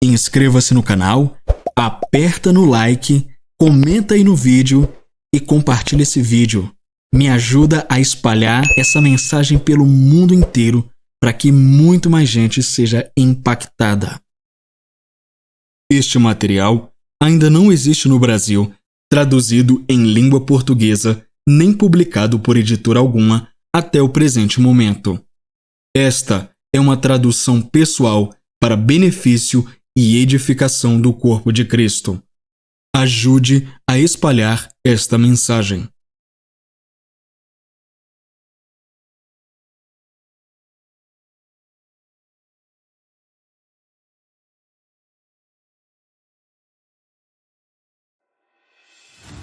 inscreva-se no canal, aperta no like, comenta aí no vídeo e compartilha esse vídeo. Me ajuda a espalhar essa mensagem pelo mundo inteiro para que muito mais gente seja impactada. Este material ainda não existe no Brasil, traduzido em língua portuguesa, nem publicado por editora alguma até o presente momento. Esta é uma tradução pessoal para benefício e edificação do corpo de Cristo. Ajude a espalhar esta mensagem.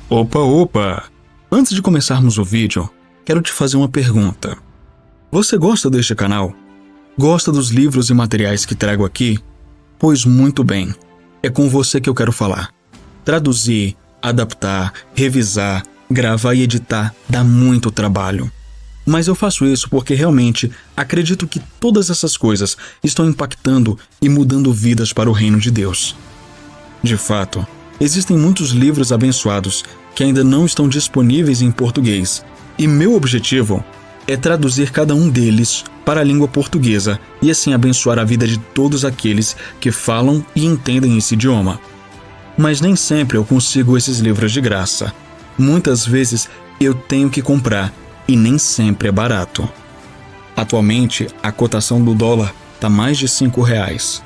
Opa! Antes de começarmos o vídeo, quero te fazer uma pergunta. Você gosta deste canal? Gosta dos livros e materiais que trago aqui? Pois muito bem, é com você que eu quero falar. Traduzir, adaptar, revisar, gravar e editar dá muito trabalho. Mas eu faço isso porque realmente acredito que todas essas coisas estão impactando e mudando vidas para o reino de Deus. De fato, existem muitos livros abençoados que ainda não estão disponíveis em português, e meu objetivo é traduzir cada um deles para a língua portuguesa e assim abençoar a vida de todos aqueles que falam e entendem esse idioma. Mas nem sempre eu consigo esses livros de graça. Muitas vezes eu tenho que comprar e nem sempre é barato. Atualmente, a cotação do dólar está mais de R$5.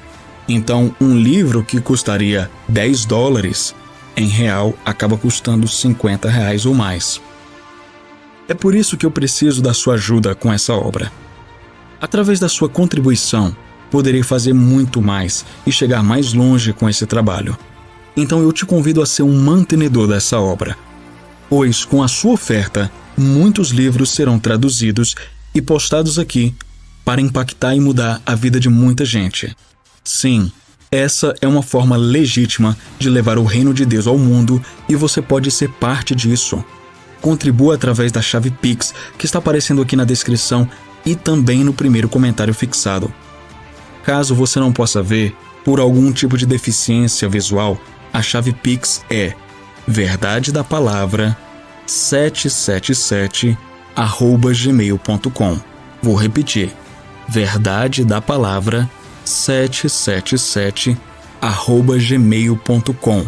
Então, um livro que custaria $10, em real, acaba custando R$50 ou mais. É por isso que eu preciso da sua ajuda com essa obra. Através da sua contribuição, poderei fazer muito mais e chegar mais longe com esse trabalho. Então eu te convido a ser um mantenedor dessa obra, pois com a sua oferta, muitos livros serão traduzidos e postados aqui para impactar e mudar a vida de muita gente. Sim, essa é uma forma legítima de levar o reino de Deus ao mundo e você pode ser parte disso. Contribua através da chave Pix que está aparecendo aqui na descrição e também no primeiro comentário fixado. Caso você não possa ver, por algum tipo de deficiência visual, a chave Pix é verdadedapalavra777@gmail.com. Vou repetir, verdadedapalavra777@gmail.com.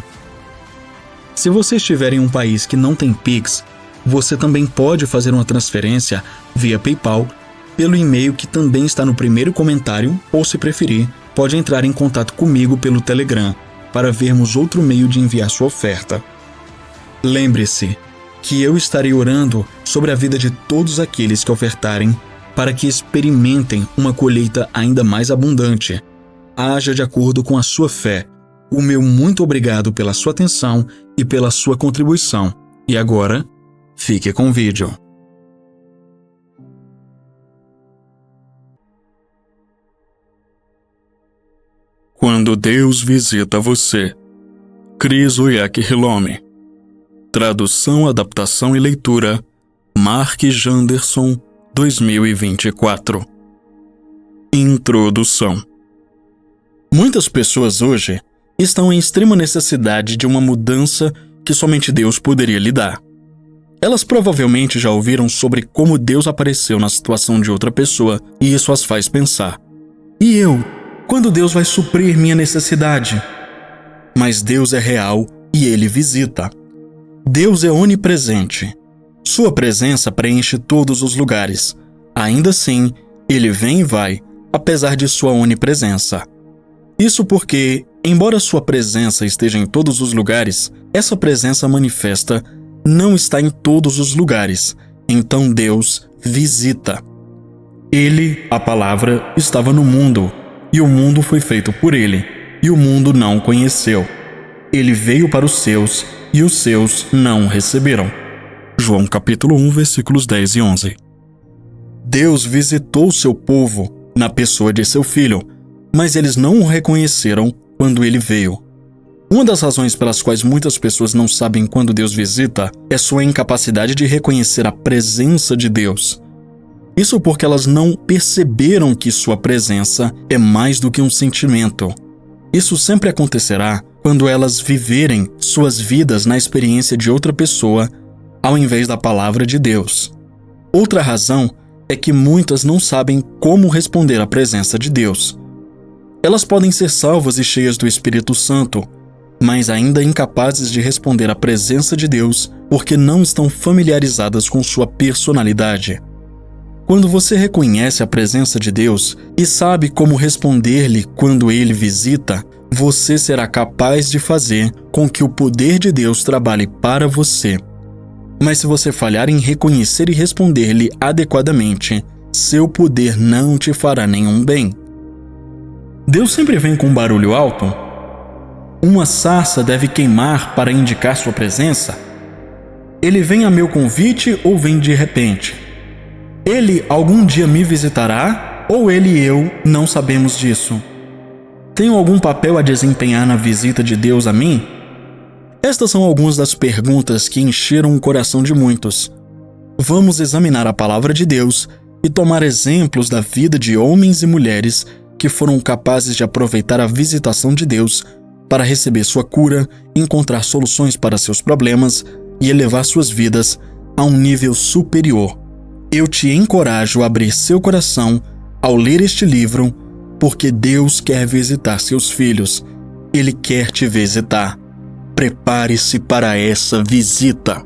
Se você estiver em um país que não tem Pix, você também pode fazer uma transferência via PayPal pelo e-mail que também está no primeiro comentário, ou se preferir, pode entrar em contato comigo pelo Telegram para vermos outro meio de enviar sua oferta. Lembre-se que eu estarei orando sobre a vida de todos aqueles que ofertarem para que experimentem uma colheita ainda mais abundante. Haja de acordo com a sua fé. O meu muito obrigado pela sua atenção e pela sua contribuição. E agora, fique com o vídeo. Quando Deus visita você. Chris Oyaki-Hillome. Tradução, adaptação e leitura. Mark Janderson, 2024. Introdução. Muitas pessoas hoje estão em extrema necessidade de uma mudança que somente Deus poderia lhe dar. Elas provavelmente já ouviram sobre como Deus apareceu na situação de outra pessoa e isso as faz pensar: e eu? Quando Deus vai suprir minha necessidade? Mas Deus é real e Ele visita. Deus é onipresente. Sua presença preenche todos os lugares. Ainda assim, Ele vem e vai, apesar de sua onipresença. Isso porque, embora sua presença esteja em todos os lugares, essa presença manifesta não está em todos os lugares. Então Deus visita. Ele, a palavra, estava no mundo, e o mundo foi feito por Ele, e o mundo não o conheceu. Ele veio para os seus, e os seus não o receberam. João capítulo 1, versículos 10 e 11. Deus visitou o seu povo na pessoa de seu Filho, mas eles não o reconheceram quando ele veio. Uma das razões pelas quais muitas pessoas não sabem quando Deus visita é sua incapacidade de reconhecer a presença de Deus. Isso porque elas não perceberam que sua presença é mais do que um sentimento. Isso sempre acontecerá quando elas viverem suas vidas na experiência de outra pessoa, ao invés da palavra de Deus. Outra razão é que muitas não sabem como responder à presença de Deus. Elas podem ser salvas e cheias do Espírito Santo, mas ainda incapazes de responder à presença de Deus porque não estão familiarizadas com sua personalidade. Quando você reconhece a presença de Deus e sabe como responder-lhe quando Ele visita, você será capaz de fazer com que o poder de Deus trabalhe para você. Mas se você falhar em reconhecer e responder-lhe adequadamente, seu poder não te fará nenhum bem. Deus sempre vem com um barulho alto? Uma sarça deve queimar para indicar sua presença? Ele vem a meu convite ou vem de repente? Ele algum dia me visitará ou ele e eu não sabemos disso? Tenho algum papel a desempenhar na visita de Deus a mim? Estas são algumas das perguntas que encheram o coração de muitos. Vamos examinar a palavra de Deus e tomar exemplos da vida de homens e mulheres que foram capazes de aproveitar a visitação de Deus para receber sua cura, encontrar soluções para seus problemas e elevar suas vidas a um nível superior. Eu te encorajo a abrir seu coração ao ler este livro, porque Deus quer visitar seus filhos. Ele quer te visitar. Prepare-se para essa visita.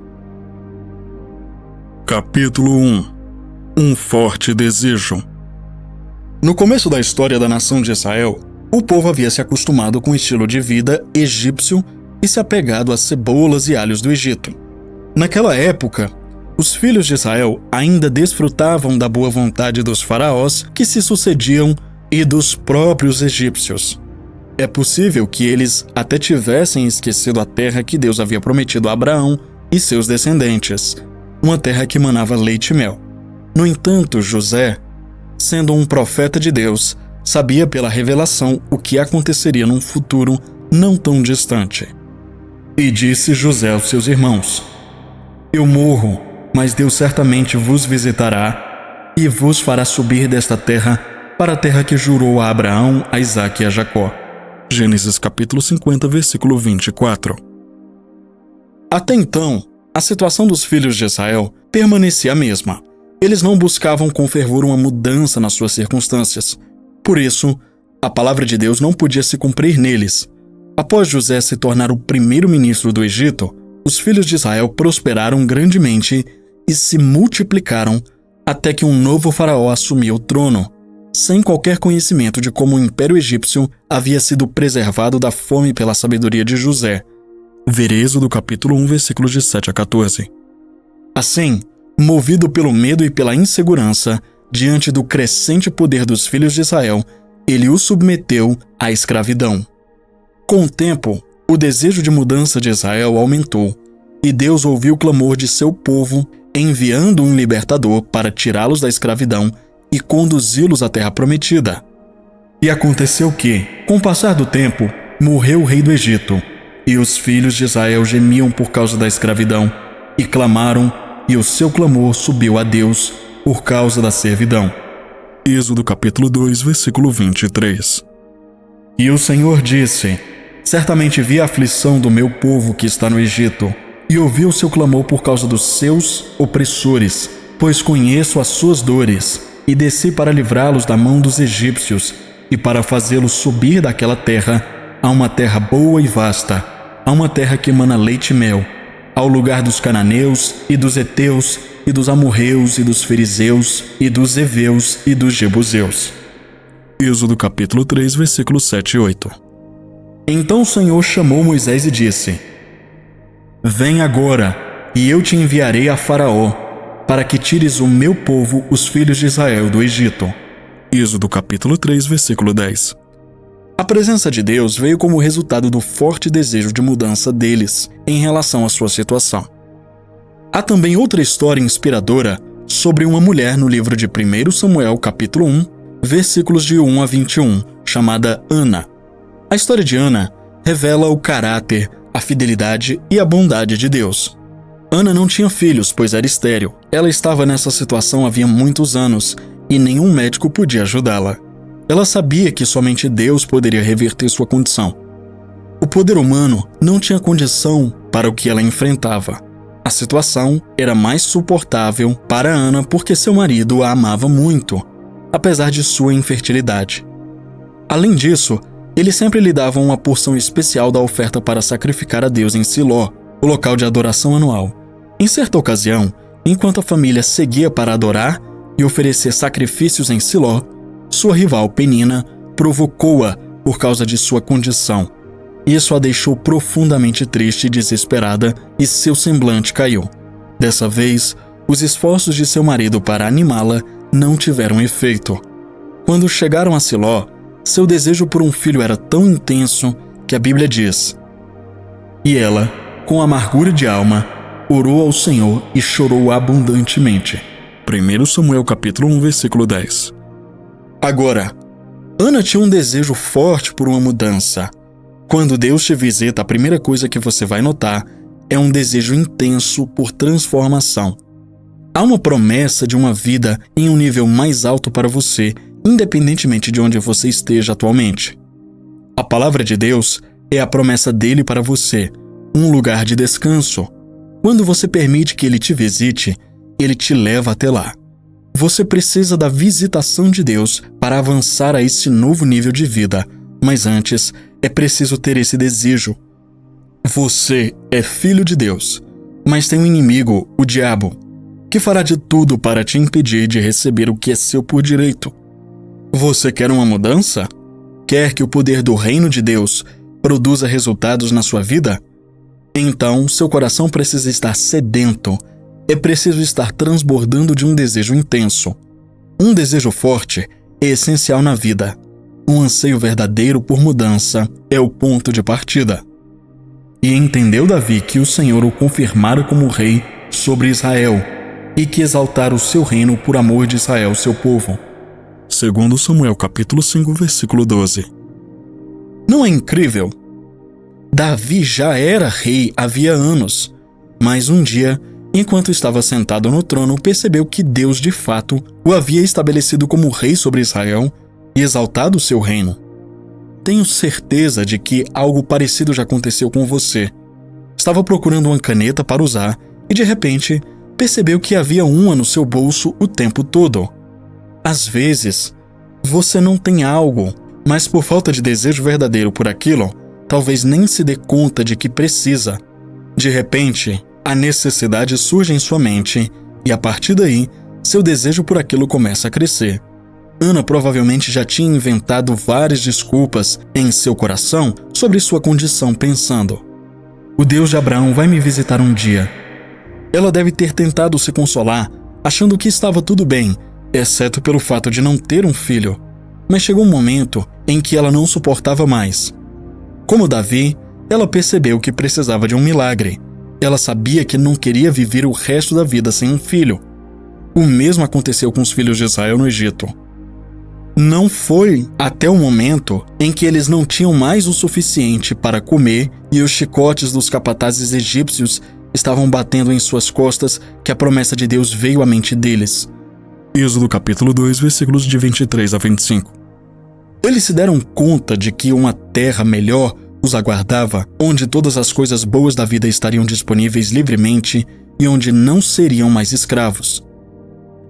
Capítulo 1. Um forte desejo. No começo da história da nação de Israel, o povo havia se acostumado com o estilo de vida egípcio e se apegado às cebolas e alhos do Egito. Naquela época, os filhos de Israel ainda desfrutavam da boa vontade dos faraós que se sucediam e dos próprios egípcios. É possível que eles até tivessem esquecido a terra que Deus havia prometido a Abraão e seus descendentes, uma terra que manava leite e mel. No entanto, José, sendo um profeta de Deus, sabia pela revelação o que aconteceria num futuro não tão distante. E disse José aos seus irmãos: Eu morro, mas Deus certamente vos visitará e vos fará subir desta terra para a terra que jurou a Abraão, a Isaque e a Jacó. Gênesis capítulo 50, versículo 24. Até então, a situação dos filhos de Israel permanecia a mesma. Eles não buscavam com fervor uma mudança nas suas circunstâncias. Por isso, a palavra de Deus não podia se cumprir neles. Após José se tornar o primeiro-ministro do Egito, os filhos de Israel prosperaram grandemente e se multiplicaram até que um novo faraó assumiu o trono, sem qualquer conhecimento de como o Império Egípcio havia sido preservado da fome pela sabedoria de José. Ver Êxodo capítulo 1, versículos de 7 a 14. Assim, movido pelo medo e pela insegurança, diante do crescente poder dos filhos de Israel, ele os submeteu à escravidão. Com o tempo, o desejo de mudança de Israel aumentou, e Deus ouviu o clamor de seu povo, enviando um libertador para tirá-los da escravidão e conduzi-los à terra prometida. E aconteceu que, com o passar do tempo, morreu o rei do Egito, e os filhos de Israel gemiam por causa da escravidão, e clamaram, e o seu clamor subiu a Deus por causa da servidão. Êxodo capítulo 2, versículo 23. E o Senhor disse: Certamente vi a aflição do meu povo que está no Egito, e ouvi o seu clamor por causa dos seus opressores, pois conheço as suas dores, e desci para livrá-los da mão dos egípcios, e para fazê-los subir daquela terra a uma terra boa e vasta, a uma terra que emana leite e mel, ao lugar dos cananeus, e dos heteus, e dos amorreus, e dos fariseus, e dos heveus, e dos jebuseus. Êxodo capítulo 3, versículos 7 e 8. Então o Senhor chamou Moisés e disse: Vem agora, e eu te enviarei a Faraó, para que tires o meu povo, os filhos de Israel, do Egito. Êxodo capítulo 3, versículo 10. A presença de Deus veio como resultado do forte desejo de mudança deles em relação à sua situação. Há também outra história inspiradora sobre uma mulher no livro de 1 Samuel capítulo 1, versículos de 1 a 21, chamada Ana. A história de Ana revela o caráter, a fidelidade e a bondade de Deus. Ana não tinha filhos, pois era estéril. Ela estava nessa situação havia muitos anos e nenhum médico podia ajudá-la. Ela sabia que somente Deus poderia reverter sua condição. O poder humano não tinha condição para o que ela enfrentava. A situação era mais suportável para Ana porque seu marido a amava muito, apesar de sua infertilidade. Além disso, ele sempre lhe dava uma porção especial da oferta para sacrificar a Deus em Siló, o local de adoração anual. Em certa ocasião, enquanto a família seguia para adorar e oferecer sacrifícios em Siló, sua rival Penina provocou-a por causa de sua condição. Isso a deixou profundamente triste e desesperada e seu semblante caiu. Dessa vez, os esforços de seu marido para animá-la não tiveram efeito. Quando chegaram a Siló, seu desejo por um filho era tão intenso que a Bíblia diz: "E ela, com amargura de alma, orou ao Senhor e chorou abundantemente." 1 Samuel capítulo 1, versículo 10. Agora, Ana tinha um desejo forte por uma mudança. Quando Deus te visita, a primeira coisa que você vai notar é um desejo intenso por transformação. Há uma promessa de uma vida em um nível mais alto para você, independentemente de onde você esteja atualmente. A palavra de Deus é a promessa dele para você, um lugar de descanso. Quando você permite que ele te visite, ele te leva até lá. Você precisa da visitação de Deus para avançar a esse novo nível de vida, mas antes é preciso ter esse desejo. Você é filho de Deus, mas tem um inimigo, o diabo, que fará de tudo para te impedir de receber o que é seu por direito. Você quer uma mudança? Quer que o poder do reino de Deus produza resultados na sua vida? Então, seu coração precisa estar sedento. É preciso estar transbordando de um desejo intenso. Um desejo forte é essencial na vida. Um anseio verdadeiro por mudança é o ponto de partida. E entendeu Davi que o Senhor o confirmara como rei sobre Israel e que exaltara o seu reino por amor de Israel, seu povo. 2 Samuel capítulo 5, versículo 12. Não é incrível? Davi já era rei havia anos, mas um dia, enquanto estava sentado no trono, percebeu que Deus de fato o havia estabelecido como rei sobre Israel e exaltado o seu reino. Tenho certeza de que algo parecido já aconteceu com você. Estava procurando uma caneta para usar e, de repente, percebeu que havia uma no seu bolso o tempo todo. Às vezes, você não tem algo, mas por falta de desejo verdadeiro por aquilo, talvez nem se dê conta de que precisa. De repente, a necessidade surge em sua mente e, a partir daí, seu desejo por aquilo começa a crescer. Ana provavelmente já tinha inventado várias desculpas em seu coração sobre sua condição, pensando: "O Deus de Abraão vai me visitar um dia." Ela deve ter tentado se consolar, achando que estava tudo bem, exceto pelo fato de não ter um filho. Mas chegou um momento em que ela não suportava mais. Como Davi, ela percebeu que precisava de um milagre. Ela sabia que não queria viver o resto da vida sem um filho. O mesmo aconteceu com os filhos de Israel no Egito. Não foi até o momento em que eles não tinham mais o suficiente para comer e os chicotes dos capatazes egípcios estavam batendo em suas costas que a promessa de Deus veio à mente deles. Êxodo capítulo 2, versículos de 23 a 25. Eles se deram conta de que uma terra melhor os aguardava, onde todas as coisas boas da vida estariam disponíveis livremente e onde não seriam mais escravos.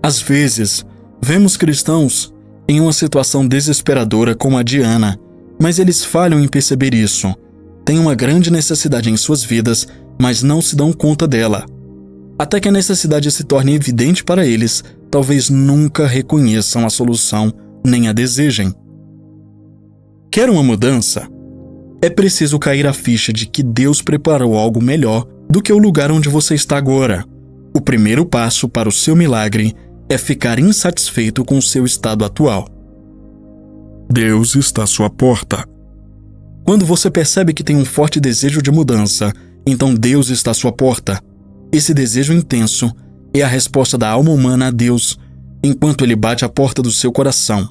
Às vezes, vemos cristãos em uma situação desesperadora como a de Ana, mas eles falham em perceber isso. Têm uma grande necessidade em suas vidas, mas não se dão conta dela. Até que a necessidade se torne evidente para eles, talvez nunca reconheçam a solução nem a desejem. Quer uma mudança? É preciso cair a ficha de que Deus preparou algo melhor do que o lugar onde você está agora. O primeiro passo para o seu milagre é ficar insatisfeito com o seu estado atual. Deus está à sua porta. Quando você percebe que tem um forte desejo de mudança, então Deus está à sua porta. Esse desejo intenso é a resposta da alma humana a Deus, enquanto ele bate à porta do seu coração.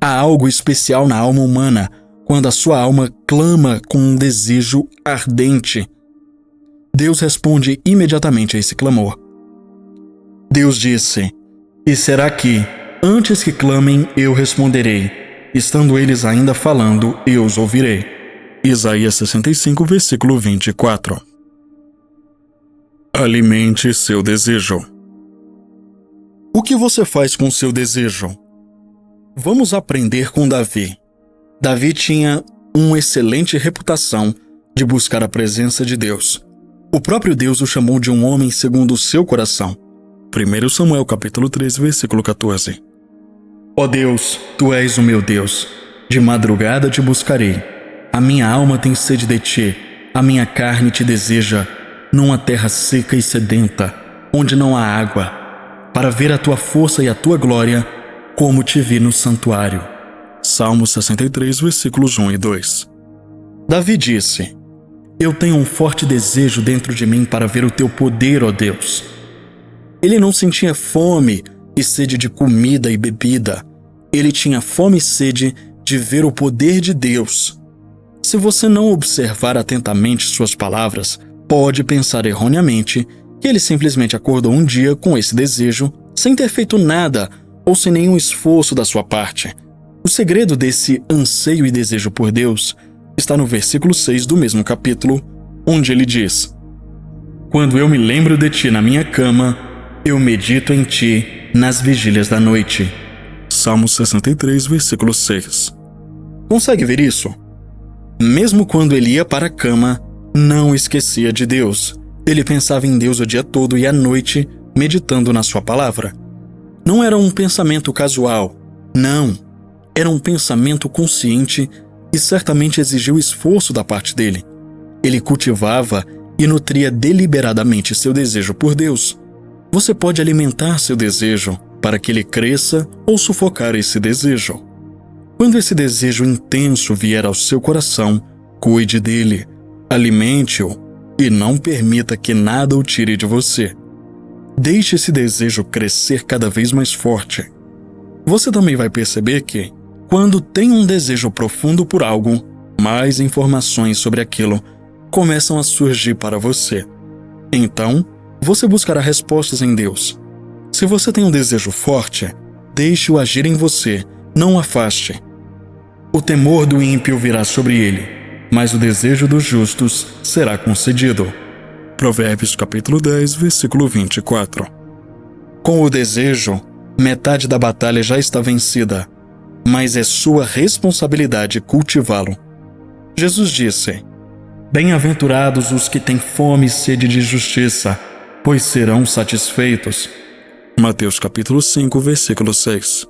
Há algo especial na alma humana quando a sua alma clama com um desejo ardente. Deus responde imediatamente a esse clamor. Deus disse: "E será que, antes que clamem, eu responderei. estando eles ainda falando, eu os ouvirei. Isaías 65, versículo 24. Alimente seu desejo. O que você faz com seu desejo? Vamos aprender com Davi. Davi tinha uma excelente reputação de buscar a presença de Deus. O próprio Deus o chamou de um homem segundo o seu coração. 1 Samuel capítulo 3, versículo 14. Ó Deus, Tu és o meu Deus. De madrugada te buscarei. A minha alma tem sede de Ti. A minha carne te deseja, numa terra seca e sedenta, onde não há água, para ver a Tua força e a Tua glória, como te vi no santuário. Salmo 63, versículos 1 e 2. Davi disse: Eu tenho um forte desejo dentro de mim para ver o Teu poder, ó Deus. Ele não sentia fome e sede de comida e bebida. Ele tinha fome e sede de ver o poder de Deus. Se você não observar atentamente suas palavras, pode pensar erroneamente que ele simplesmente acordou um dia com esse desejo, sem ter feito nada ou sem nenhum esforço da sua parte. O segredo desse anseio e desejo por Deus está no versículo 6 do mesmo capítulo, onde ele diz: Quando eu me lembro de Ti na minha cama, eu medito em Ti nas vigílias da noite. Salmo 63, versículo 6. Consegue ver isso? Mesmo quando ele ia para a cama, não esquecia de Deus. Ele pensava em Deus o dia todo e à noite, meditando na sua palavra. Não era um pensamento casual. Não. Era um pensamento consciente e certamente exigiu esforço da parte dele. Ele cultivava e nutria deliberadamente seu desejo por Deus. Você pode alimentar seu desejo para que ele cresça ou sufocar esse desejo. Quando esse desejo intenso vier ao seu coração, cuide dele, alimente-o e não permita que nada o tire de você. Deixe esse desejo crescer cada vez mais forte. Você também vai perceber que, quando tem um desejo profundo por algo, mais informações sobre aquilo começam a surgir para você. Então, você buscará respostas em Deus. Se você tem um desejo forte, deixe-o agir em você, não o afaste. O temor do ímpio virá sobre ele, mas o desejo dos justos será concedido. Provérbios capítulo 10, versículo 24. Com o desejo, metade da batalha já está vencida, mas é sua responsabilidade cultivá-lo. Jesus disse: Bem-aventurados os que têm fome e sede de justiça, pois serão satisfeitos. Mateus capítulo 5, versículo 6.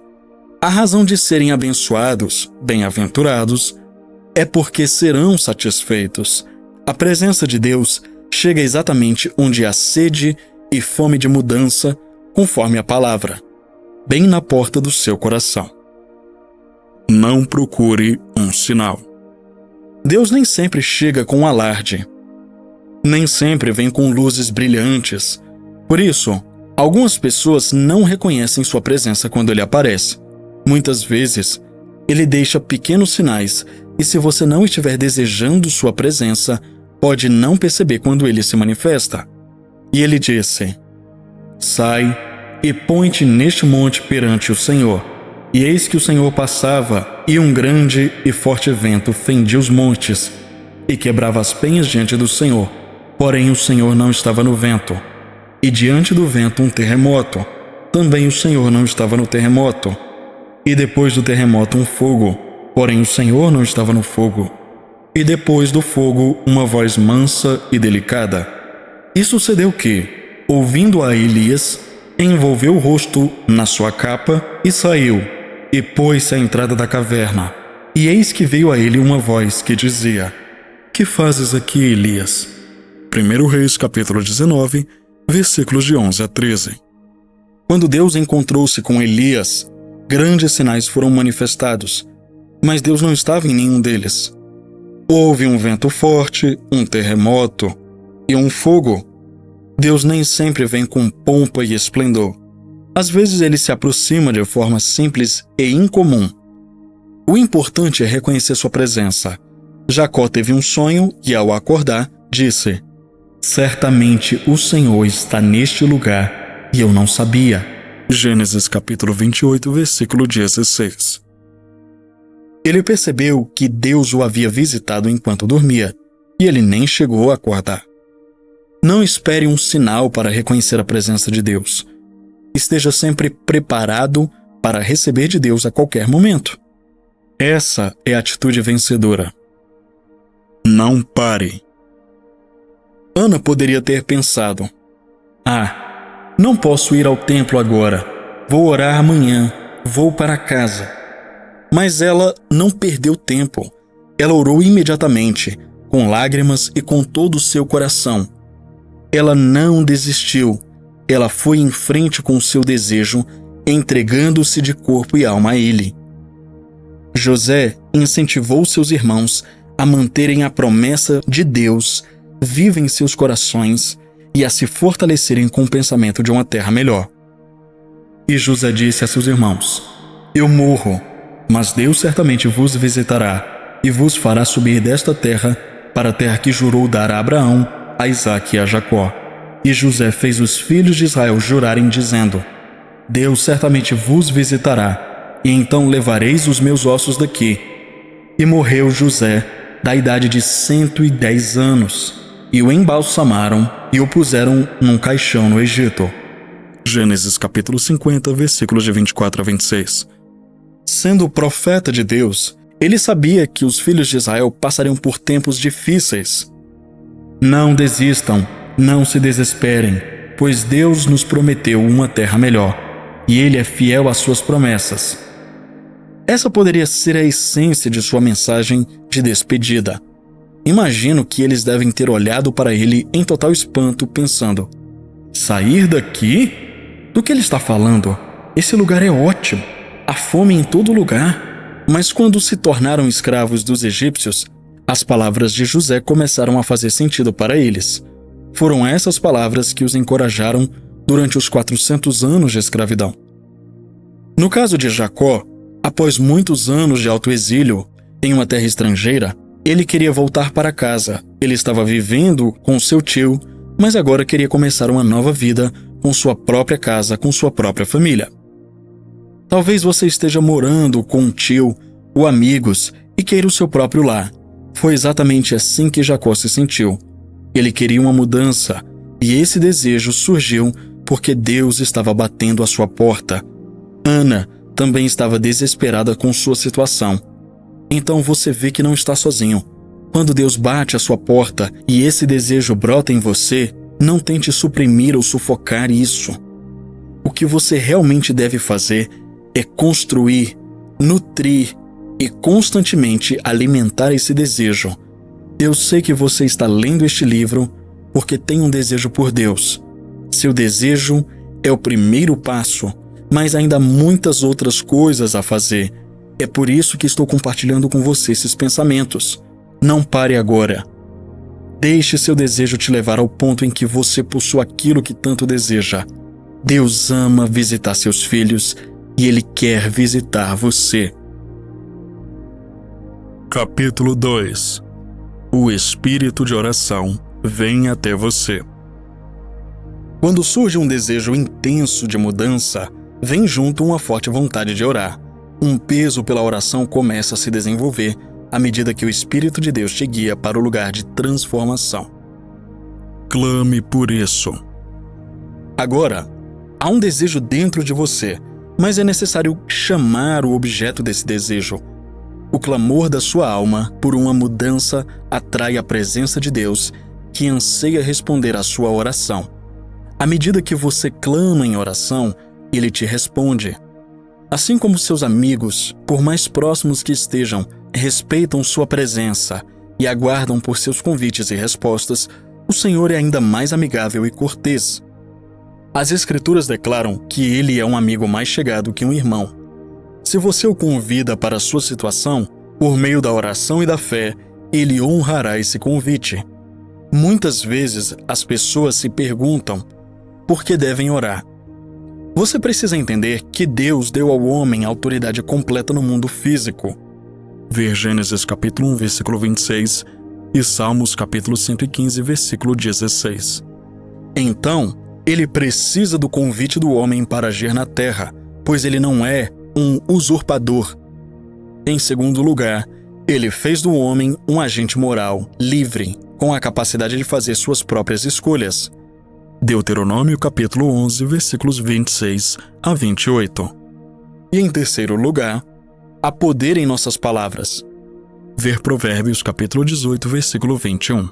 A razão de serem abençoados, bem-aventurados, é porque serão satisfeitos. A presença de Deus chega exatamente onde há sede e fome de mudança, conforme a palavra, bem na porta do seu coração. Não procure um sinal. Deus nem sempre chega com alarde. Nem sempre vem com luzes brilhantes. Por isso, algumas pessoas não reconhecem sua presença quando ele aparece. Muitas vezes, ele deixa pequenos sinais e se você não estiver desejando sua presença, pode não perceber quando ele se manifesta. E ele disse: Sai e põe-te neste monte perante o Senhor. E eis que o Senhor passava, e um grande e forte vento fendia os montes, e quebrava as penhas diante do Senhor. Porém o Senhor não estava no vento. E diante do vento um terremoto. Também o Senhor não estava no terremoto. E depois do terremoto um fogo. Porém o Senhor não estava no fogo. E depois do fogo uma voz mansa e delicada. E sucedeu que, ouvindo a Elias, envolveu o rosto na sua capa e saiu, e pôs-se à entrada da caverna. E eis que veio a ele uma voz que dizia: Que fazes aqui, Elias? 1 Reis capítulo 19, versículos de 11 a 13. Quando Deus encontrou-se com Elias, grandes sinais foram manifestados, mas Deus não estava em nenhum deles. Houve um vento forte, um terremoto e um fogo. Deus nem sempre vem com pompa e esplendor. Às vezes ele se aproxima de forma simples e incomum. O importante é reconhecer sua presença. Jacó teve um sonho e, ao acordar, disse: Certamente o Senhor está neste lugar e eu não sabia. Gênesis capítulo 28, versículo 16. Ele percebeu que Deus o havia visitado enquanto dormia, e ele nem chegou a acordar. Não espere um sinal para reconhecer a presença de Deus. Esteja sempre preparado para receber de Deus a qualquer momento. Essa é a atitude vencedora. Não pare. Ana poderia ter pensado: não posso ir ao templo agora. Vou orar amanhã. Vou para casa. Mas ela não perdeu tempo. Ela orou imediatamente, com lágrimas e com todo o seu coração. Ela não desistiu. Ela foi em frente com o seu desejo, entregando-se de corpo e alma a ele. José incentivou seus irmãos a manterem a promessa de Deus viva em seus corações e a se fortalecerem com o pensamento de uma terra melhor. E José disse a seus irmãos: Eu morro, mas Deus certamente vos visitará e vos fará subir desta terra para a terra que jurou dar a Abraão, a Isaque e a Jacó. E José fez os filhos de Israel jurarem, dizendo: Deus certamente vos visitará, e então levareis os meus ossos daqui. E morreu José, da idade de 110 anos, e o embalsamaram e o puseram num caixão no Egito. Gênesis capítulo 50, versículos de 24 a 26. Sendo profeta de Deus, ele sabia que os filhos de Israel passariam por tempos difíceis. Não desistam, não se desesperem, pois Deus nos prometeu uma terra melhor, e Ele é fiel às suas promessas. Essa poderia ser a essência de sua mensagem de despedida. Imagino que eles devem ter olhado para ele em total espanto, pensando: sair daqui? Do que ele está falando? Esse lugar é ótimo. Há fome em todo lugar. Mas quando se tornaram escravos dos egípcios, as palavras de José começaram a fazer sentido para eles. Foram essas palavras que os encorajaram durante os 400 anos de escravidão. No caso de Jacó, após muitos anos de autoexílio em uma terra estrangeira, ele queria voltar para casa. Ele estava vivendo com seu tio, mas agora queria começar uma nova vida com sua própria casa, com sua própria família. Talvez você esteja morando com um tio ou amigos e queira o seu próprio lar. Foi exatamente assim que Jacó se sentiu. Ele queria uma mudança, e esse desejo surgiu porque Deus estava batendo à sua porta. Ana também estava desesperada com sua situação. Então você vê que não está sozinho. Quando Deus bate à sua porta e esse desejo brota em você, não tente suprimir ou sufocar isso. O que você realmente deve fazer é construir, nutrir e constantemente alimentar esse desejo. Eu sei que você está lendo este livro porque tem um desejo por Deus. Seu desejo é o primeiro passo, mas ainda há muitas outras coisas a fazer. É por isso que estou compartilhando com você esses pensamentos. Não pare agora. Deixe seu desejo te levar ao ponto em que você possua aquilo que tanto deseja. Deus ama visitar seus filhos e Ele quer visitar você. Capítulo 2. O espírito de oração vem até você. Quando surge um desejo intenso de mudança, vem junto uma forte vontade de orar. Um peso pela oração começa a se desenvolver à medida que o Espírito de Deus te guia para o lugar de transformação. Clame por isso. Agora, há um desejo dentro de você, mas é necessário chamar o objeto desse desejo. O clamor da sua alma por uma mudança atrai a presença de Deus, que anseia responder à sua oração. À medida que você clama em oração, Ele te responde. Assim como seus amigos, por mais próximos que estejam, respeitam sua presença e aguardam por seus convites e respostas, o Senhor é ainda mais amigável e cortês. As Escrituras declaram que Ele é um amigo mais chegado que um irmão. Se você o convida para a sua situação, por meio da oração e da fé, Ele honrará esse convite. Muitas vezes as pessoas se perguntam por que devem orar. Você precisa entender que Deus deu ao homem autoridade completa no mundo físico. Ver Gênesis capítulo 1, versículo 26 e Salmos capítulo 115, versículo 16. Então, Ele precisa do convite do homem para agir na terra, pois Ele não é um usurpador. Em segundo lugar, ele fez do homem um agente moral, livre, com a capacidade de fazer suas próprias escolhas. Deuteronômio capítulo 11, versículos 26 a 28. E em terceiro lugar, há poder em nossas palavras. Ver Provérbios capítulo 18, versículo 21.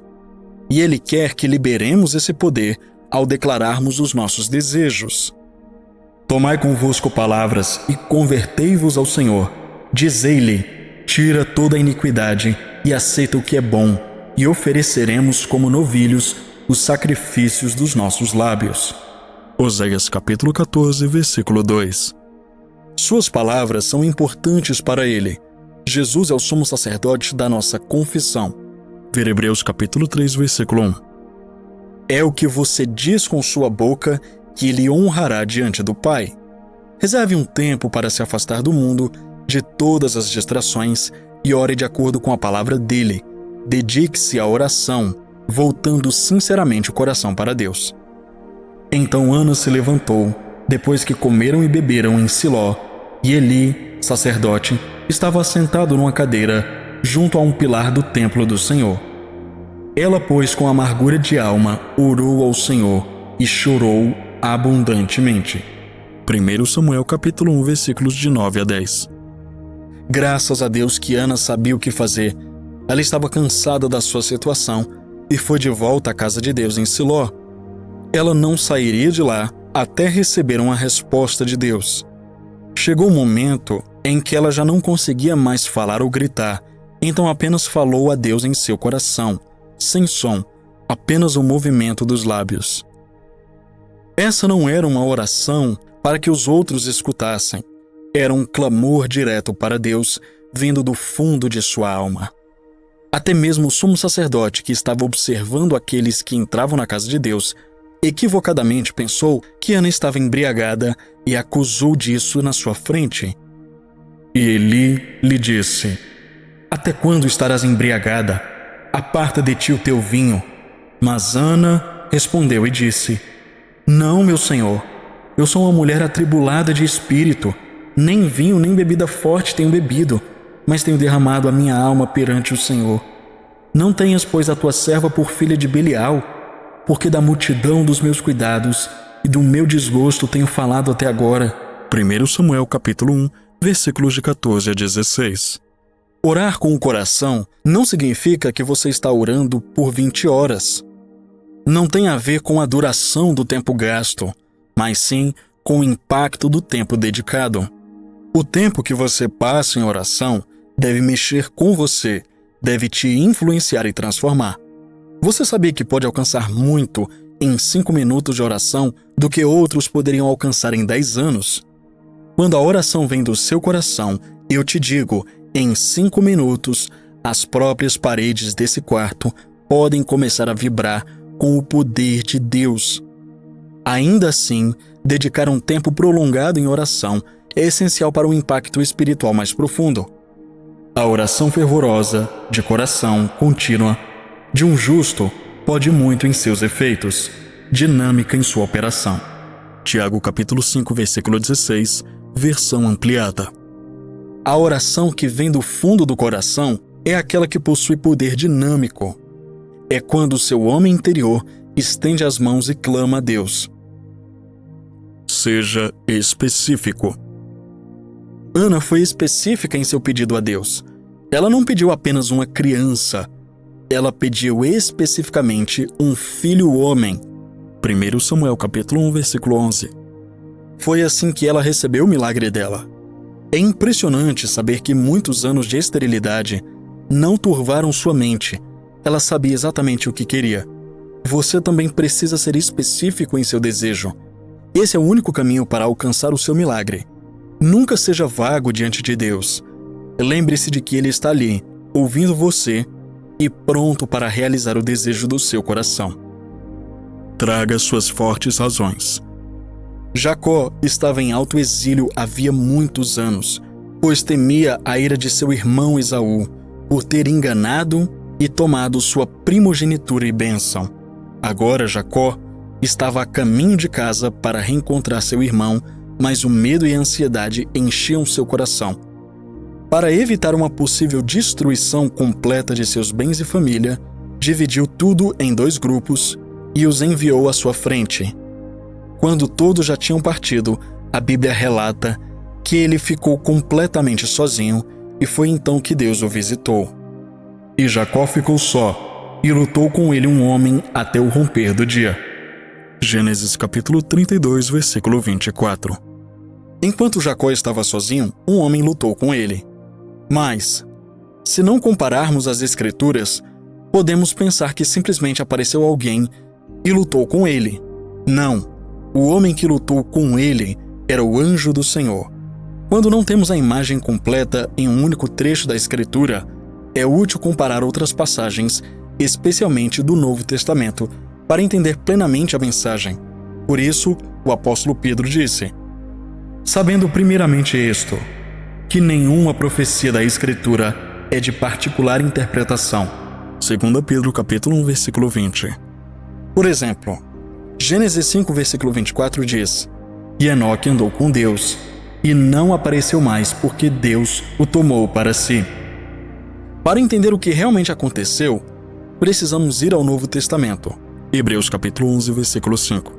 E ele quer que liberemos esse poder ao declararmos os nossos desejos. Tomai convosco palavras e convertei-vos ao Senhor. Dizei-lhe, tira toda a iniquidade e aceita o que é bom, e ofereceremos como novilhos os sacrifícios dos nossos lábios. Oséias capítulo 14, versículo 2. Suas palavras são importantes para ele. Jesus é o sumo sacerdote da nossa confissão. Ver Hebreus capítulo 3, versículo 1. É o que você diz com sua boca que lhe honrará diante do Pai. Reserve um tempo para se afastar do mundo, de todas as distrações, e ore de acordo com a palavra dele. Dedique-se à oração, voltando sinceramente o coração para Deus. Então Ana se levantou, depois que comeram e beberam em Siló, e Eli, sacerdote, estava assentado numa cadeira, junto a um pilar do templo do Senhor. Ela, pois, com amargura de alma, orou ao Senhor e chorou abundantemente. 1 Samuel capítulo 1, versículos de 9 a 10. Graças a Deus que Ana sabia o que fazer. Ela estava cansada da sua situação e foi de volta à casa de Deus em Siló. Ela não sairia de lá até receber uma resposta de Deus. Chegou um momento em que ela já não conseguia mais falar ou gritar, então apenas falou a Deus em seu coração, sem som, apenas o movimento dos lábios. Essa não era uma oração para que os outros escutassem. Era um clamor direto para Deus, vindo do fundo de sua alma. Até mesmo o sumo sacerdote, que estava observando aqueles que entravam na casa de Deus, equivocadamente pensou que Ana estava embriagada e acusou disso na sua frente. E Eli lhe disse: até quando estarás embriagada? Aparta de ti o teu vinho. Mas Ana respondeu e disse: não, meu senhor, eu sou uma mulher atribulada de espírito. Nem vinho nem bebida forte tenho bebido, mas tenho derramado a minha alma perante o Senhor. Não tenhas, pois, a tua serva por filha de Belial, porque da multidão dos meus cuidados e do meu desgosto tenho falado até agora. 1 Samuel capítulo 1, versículos de 14 a 16. Orar com o coração não significa que você está orando por 20 horas. Não tem a ver com a duração do tempo gasto, mas sim com o impacto do tempo dedicado. O tempo que você passa em oração deve mexer com você, deve te influenciar e transformar. Você sabia que pode alcançar muito em 5 minutos de oração do que outros poderiam alcançar em 10 anos? Quando a oração vem do seu coração, eu te digo, em 5 minutos, as próprias paredes desse quarto podem começar a vibrar com o poder de Deus. Ainda assim, dedicar um tempo prolongado em oração é essencial para um impacto espiritual mais profundo. A oração fervorosa, de coração, contínua, de um justo, pode muito em seus efeitos, dinâmica em sua operação. Tiago capítulo 5, versículo 16, versão ampliada. A oração que vem do fundo do coração é aquela que possui poder dinâmico. É quando o seu homem interior estende as mãos e clama a Deus. Seja específico. Ana foi específica em seu pedido a Deus. Ela não pediu apenas uma criança. Ela pediu especificamente um filho homem. 1 Samuel capítulo 1, versículo 11. Foi assim que ela recebeu o milagre dela. É impressionante saber que muitos anos de esterilidade não turvaram sua mente. Ela sabia exatamente o que queria. Você também precisa ser específico em seu desejo. Esse é o único caminho para alcançar o seu milagre. Nunca seja vago diante de Deus. Lembre-se de que Ele está ali, ouvindo você e pronto para realizar o desejo do seu coração. Traga suas fortes razões. Jacó estava em alto exílio havia muitos anos, pois temia a ira de seu irmão Esaú, por ter enganado e tomado sua primogenitura e bênção. Agora Jacó estava a caminho de casa para reencontrar seu irmão, mas o medo e a ansiedade enchiam seu coração. Para evitar uma possível destruição completa de seus bens e família, dividiu tudo em 2 grupos e os enviou à sua frente. Quando todos já tinham partido, a Bíblia relata que ele ficou completamente sozinho e foi então que Deus o visitou. E Jacó ficou só, e lutou com ele um homem até o romper do dia. Gênesis capítulo 32, versículo 24. Enquanto Jacó estava sozinho, um homem lutou com ele. Mas, se não compararmos as Escrituras, podemos pensar que simplesmente apareceu alguém e lutou com ele. Não, o homem que lutou com ele era o anjo do Senhor. Quando não temos a imagem completa em um único trecho da Escritura, é útil comparar outras passagens, especialmente do Novo Testamento, para entender plenamente a mensagem. Por isso, o apóstolo Pedro disse: sabendo primeiramente isto, que nenhuma profecia da Escritura é de particular interpretação. 2 Pedro capítulo 1, versículo 20. Por exemplo, Gênesis 5, versículo 24 diz: e Enoque andou com Deus, e não apareceu mais porque Deus o tomou para si. Para entender o que realmente aconteceu, precisamos ir ao Novo Testamento. Hebreus capítulo 11, versículo 5.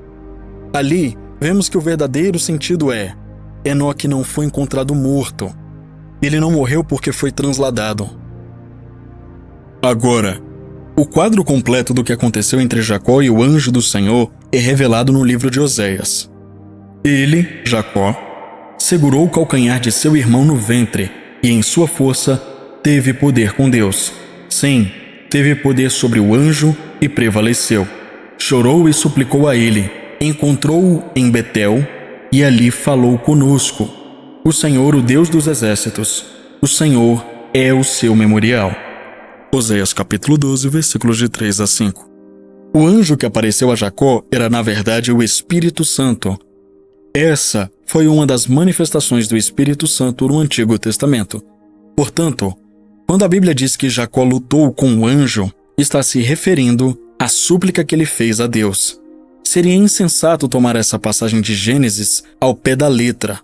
Ali, vemos que o verdadeiro sentido é: Enoque não foi encontrado morto. Ele não morreu porque foi transladado. Agora, o quadro completo do que aconteceu entre Jacó e o anjo do Senhor é revelado no livro de Oséias. Ele, Jacó, segurou o calcanhar de seu irmão no ventre e, em sua força, teve poder com Deus. Sim, teve poder sobre o anjo e prevaleceu. Chorou e suplicou a ele, encontrou-o em Betel e ali falou conosco. O Senhor, o Deus dos exércitos, o Senhor é o seu memorial. Oséias capítulo 12, versículos de 3 a 5. O anjo que apareceu a Jacó era, na verdade, o Espírito Santo. Essa foi uma das manifestações do Espírito Santo no Antigo Testamento. Portanto, quando a Bíblia diz que Jacó lutou com o anjo, está se referindo à súplica que ele fez a Deus. Seria insensato tomar essa passagem de Gênesis ao pé da letra.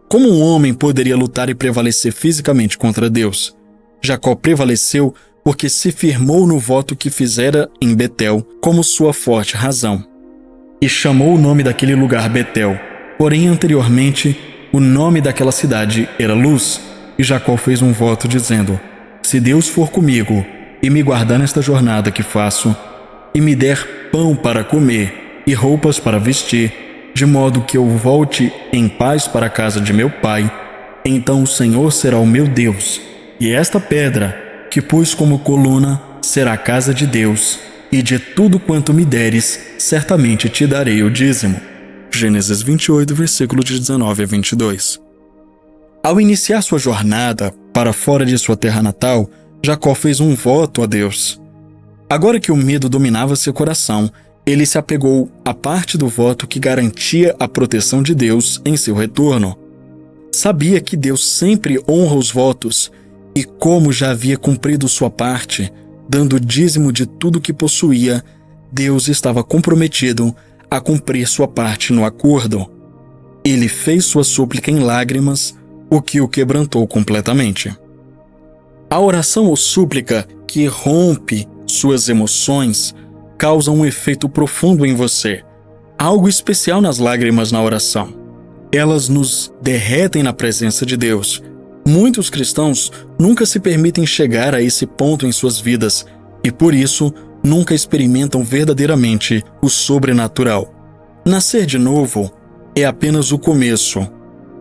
Como um homem poderia lutar e prevalecer fisicamente contra Deus? Jacó prevaleceu porque se firmou no voto que fizera em Betel como sua forte razão. E chamou o nome daquele lugar Betel. Porém, anteriormente, o nome daquela cidade era Luz, e Jacó fez um voto dizendo: se Deus for comigo e me guardar nesta jornada que faço, e me der pão para comer e roupas para vestir, de modo que eu volte em paz para a casa de meu pai, então o Senhor será o meu Deus, e esta pedra, que pus como coluna, será a casa de Deus, e de tudo quanto me deres, certamente te darei o dízimo. Gênesis 28, versículo de 19 a 22. Ao iniciar sua jornada para fora de sua terra natal, Jacó fez um voto a Deus. Agora que o medo dominava seu coração, ele se apegou à parte do voto que garantia a proteção de Deus em seu retorno. Sabia que Deus sempre honra os votos, e como já havia cumprido sua parte, dando dízimo de tudo que possuía, Deus estava comprometido a cumprir sua parte no acordo. Ele fez sua súplica em lágrimas, o que o quebrantou completamente. A oração ou súplica que rompe suas emoções causa um efeito profundo em você. Há algo especial nas lágrimas na oração. Elas nos derretem na presença de Deus. Muitos cristãos nunca se permitem chegar a esse ponto em suas vidas e, por isso, nunca experimentam verdadeiramente o sobrenatural. Nascer de novo é apenas o começo.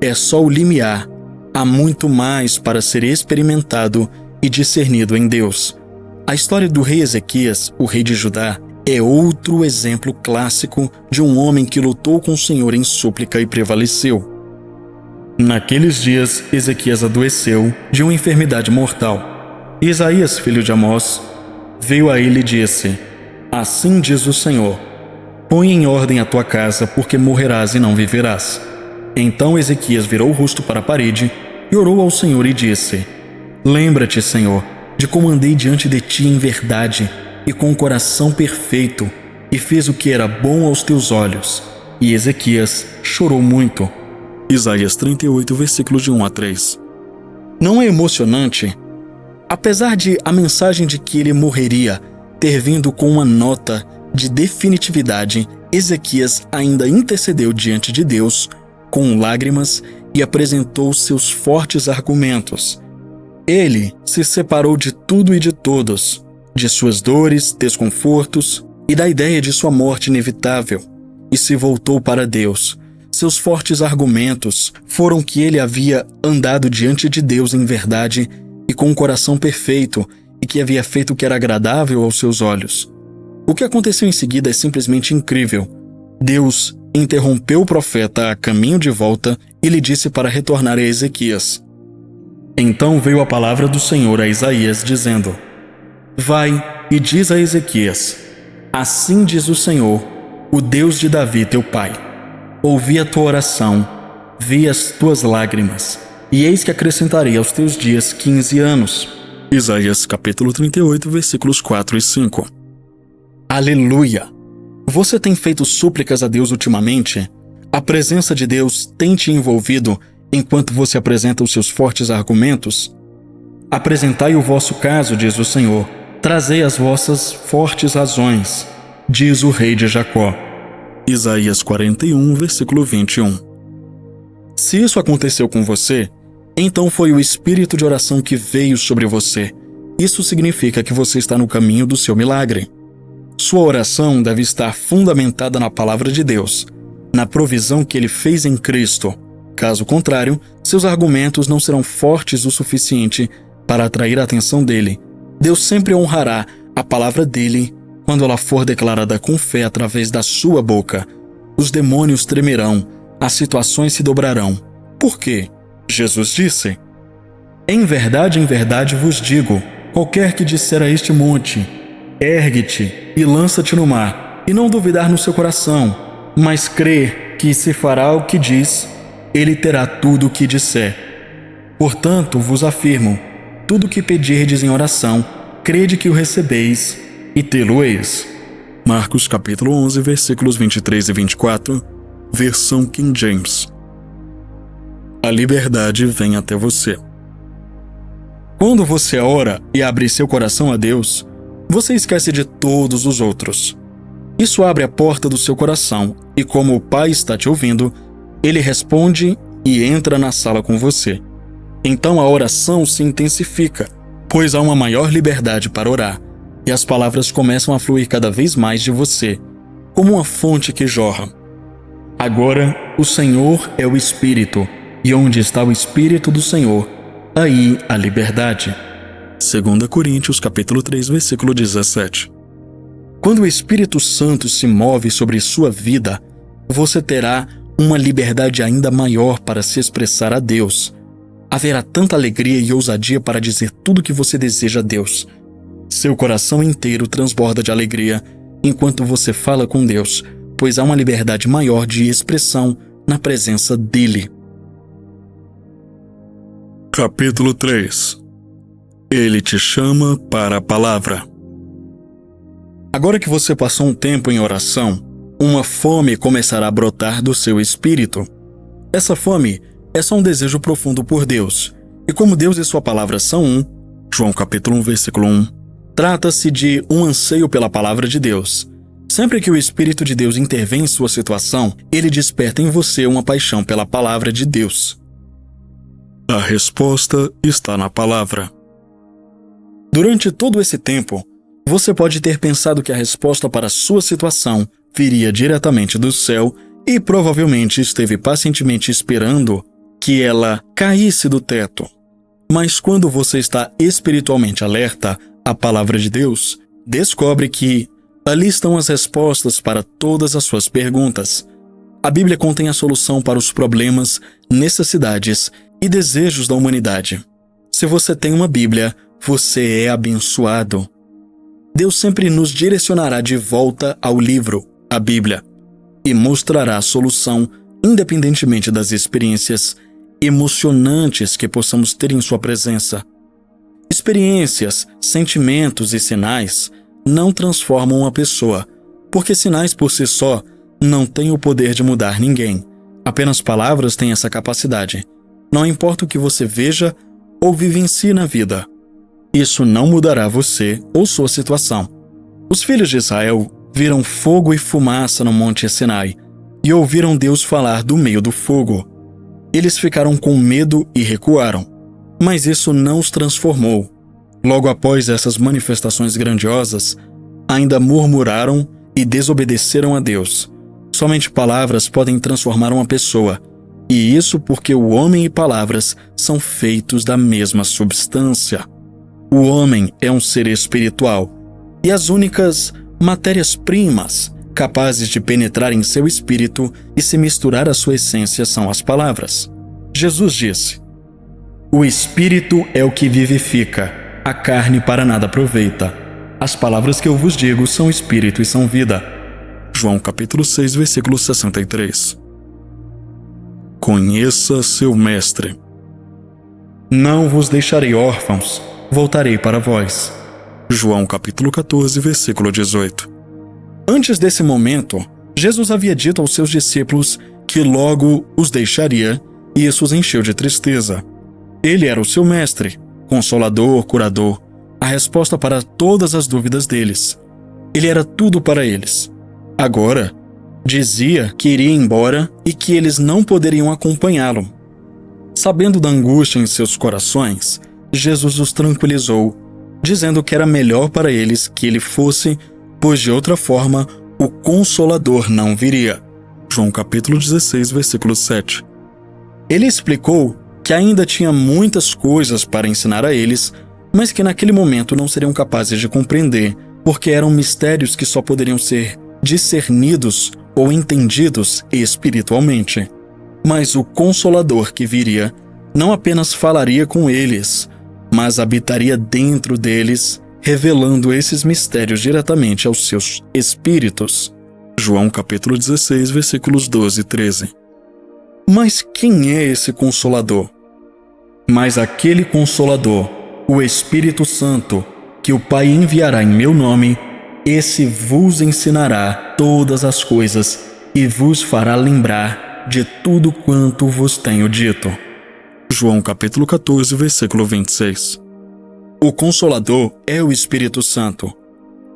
É só o limiar. Há muito mais para ser experimentado e discernido em Deus. A história do rei Ezequias, o rei de Judá, é outro exemplo clássico de um homem que lutou com o Senhor em súplica e prevaleceu. Naqueles dias, Ezequias adoeceu de uma enfermidade mortal. Isaías, filho de Amós, veio a ele e disse: assim diz o Senhor, põe em ordem a tua casa, porque morrerás e não viverás. Então Ezequias virou o rosto para a parede e orou ao Senhor e disse: lembra-te, Senhor, de como andei diante de ti em verdade e com o coração perfeito, e fez o que era bom aos teus olhos. E Ezequias chorou muito. Isaías 38, versículos de 1 a 3. Não é emocionante? Apesar de a mensagem de que ele morreria ter vindo com uma nota de definitividade, Ezequias ainda intercedeu diante de Deus com lágrimas e apresentou seus fortes argumentos. Ele se separou de tudo e de todos, de suas dores, desconfortos e da ideia de sua morte inevitável, e se voltou para Deus. Seus fortes argumentos foram que ele havia andado diante de Deus em verdade e com um coração perfeito, e que havia feito o que era agradável aos seus olhos. O que aconteceu em seguida é simplesmente incrível. Deus interrompeu o profeta a caminho de volta e lhe disse para retornar a Ezequias. Então veio a palavra do Senhor a Isaías, dizendo: Vai e diz a Ezequias: Assim diz o Senhor, o Deus de Davi teu pai. Ouvi a tua oração, vi as tuas lágrimas, e eis que acrescentarei aos teus dias 15 anos. Isaías capítulo 38, versículos 4 e 5. Aleluia! Você tem feito súplicas a Deus ultimamente? A presença de Deus tem te envolvido enquanto você apresenta os seus fortes argumentos? Apresentai o vosso caso, diz o Senhor. Trazei as vossas fortes razões, diz o rei de Jacó. Isaías 41, versículo 21. Se isso aconteceu com você, então foi o espírito de oração que veio sobre você. Isso significa que você está no caminho do seu milagre. Sua oração deve estar fundamentada na palavra de Deus, na provisão que Ele fez em Cristo. Caso contrário, seus argumentos não serão fortes o suficiente para atrair a atenção dele. Deus sempre honrará a palavra dele quando ela for declarada com fé através da sua boca. Os demônios tremerão, as situações se dobrarão. Por quê? Jesus disse: em verdade vos digo, qualquer que disser a este monte, ergue-te e lança-te no mar, e não duvidar no seu coração, mas crer que se fará o que diz, ele terá tudo o que disser. Portanto, vos afirmo, tudo o que pedirdes em oração, crede que o recebeis, e tê-lo-eis. Marcos capítulo 11, versículos 23 e 24, versão King James. A liberdade vem até você. Quando você ora e abre seu coração a Deus, você esquece de todos os outros. Isso abre a porta do seu coração e, como o Pai está te ouvindo, Ele responde e entra na sala com você. Então a oração se intensifica, pois há uma maior liberdade para orar, e as palavras começam a fluir cada vez mais de você, como uma fonte que jorra. Agora, o Senhor é o Espírito, e onde está o Espírito do Senhor, aí a liberdade. 2 Coríntios capítulo 3, versículo 17. Quando o Espírito Santo se move sobre sua vida, você terá uma liberdade ainda maior para se expressar a Deus. Haverá tanta alegria e ousadia para dizer tudo o que você deseja a Deus. Seu coração inteiro transborda de alegria enquanto você fala com Deus, pois há uma liberdade maior de expressão na presença dEle. Capítulo 3. Ele te chama para a palavra. Agora que você passou um tempo em oração, uma fome começará a brotar do seu espírito. Essa fome é só um desejo profundo por Deus. E como Deus e sua palavra são um, João capítulo 1, versículo 1, trata-se de um anseio pela palavra de Deus. Sempre que o Espírito de Deus intervém em sua situação, ele desperta em você uma paixão pela palavra de Deus. A resposta está na palavra. Durante todo esse tempo, você pode ter pensado que a resposta para a sua situação viria diretamente do céu e provavelmente esteve pacientemente esperando que ela caísse do teto. Mas quando você está espiritualmente alerta à palavra de Deus, descobre que ali estão as respostas para todas as suas perguntas. A Bíblia contém a solução para os problemas, necessidades e desejos da humanidade. Se você tem uma Bíblia, você é abençoado. Deus sempre nos direcionará de volta ao livro, a Bíblia, e mostrará a solução independentemente das experiências emocionantes que possamos ter em sua presença. Experiências, sentimentos e sinais não transformam uma pessoa, porque sinais por si só não têm o poder de mudar ninguém. Apenas palavras têm essa capacidade. Não importa o que você veja ou vivencie na vida. Isso não mudará você ou sua situação. Os filhos de Israel viram fogo e fumaça no Monte Sinai e ouviram Deus falar do meio do fogo. Eles ficaram com medo e recuaram, mas isso não os transformou. Logo após essas manifestações grandiosas, ainda murmuraram e desobedeceram a Deus. Somente palavras podem transformar uma pessoa, e isso porque o homem e palavras são feitos da mesma substância. O homem é um ser espiritual, e as únicas matérias-primas capazes de penetrar em seu espírito e se misturar à sua essência são as palavras. Jesus disse: "O espírito é o que vivifica, a carne para nada aproveita. As palavras que eu vos digo são espírito e são vida." João capítulo 6, versículo 63. Conheça seu mestre. Não vos deixarei órfãos, voltarei para vós. João capítulo 14, versículo 18. Antes desse momento, Jesus havia dito aos seus discípulos que logo os deixaria, e isso os encheu de tristeza. Ele era o seu mestre, consolador, curador, a resposta para todas as dúvidas deles. Ele era tudo para eles. Agora, dizia que iria embora e que eles não poderiam acompanhá-lo. Sabendo da angústia em seus corações, Jesus os tranquilizou, dizendo que era melhor para eles que ele fosse, pois de outra forma o Consolador não viria. João capítulo 16, versículo 7. Ele explicou que ainda tinha muitas coisas para ensinar a eles, mas que naquele momento não seriam capazes de compreender, porque eram mistérios que só poderiam ser discernidos ou entendidos espiritualmente. Mas o Consolador que viria não apenas falaria com eles, mas habitaria dentro deles, revelando esses mistérios diretamente aos seus espíritos. João capítulo 16, versículos 12 e 13. Mas quem é esse Consolador? Mas aquele Consolador, o Espírito Santo, que o Pai enviará em meu nome, esse vos ensinará todas as coisas e vos fará lembrar de tudo quanto vos tenho dito. João capítulo 14, versículo 26. O Consolador é o Espírito Santo,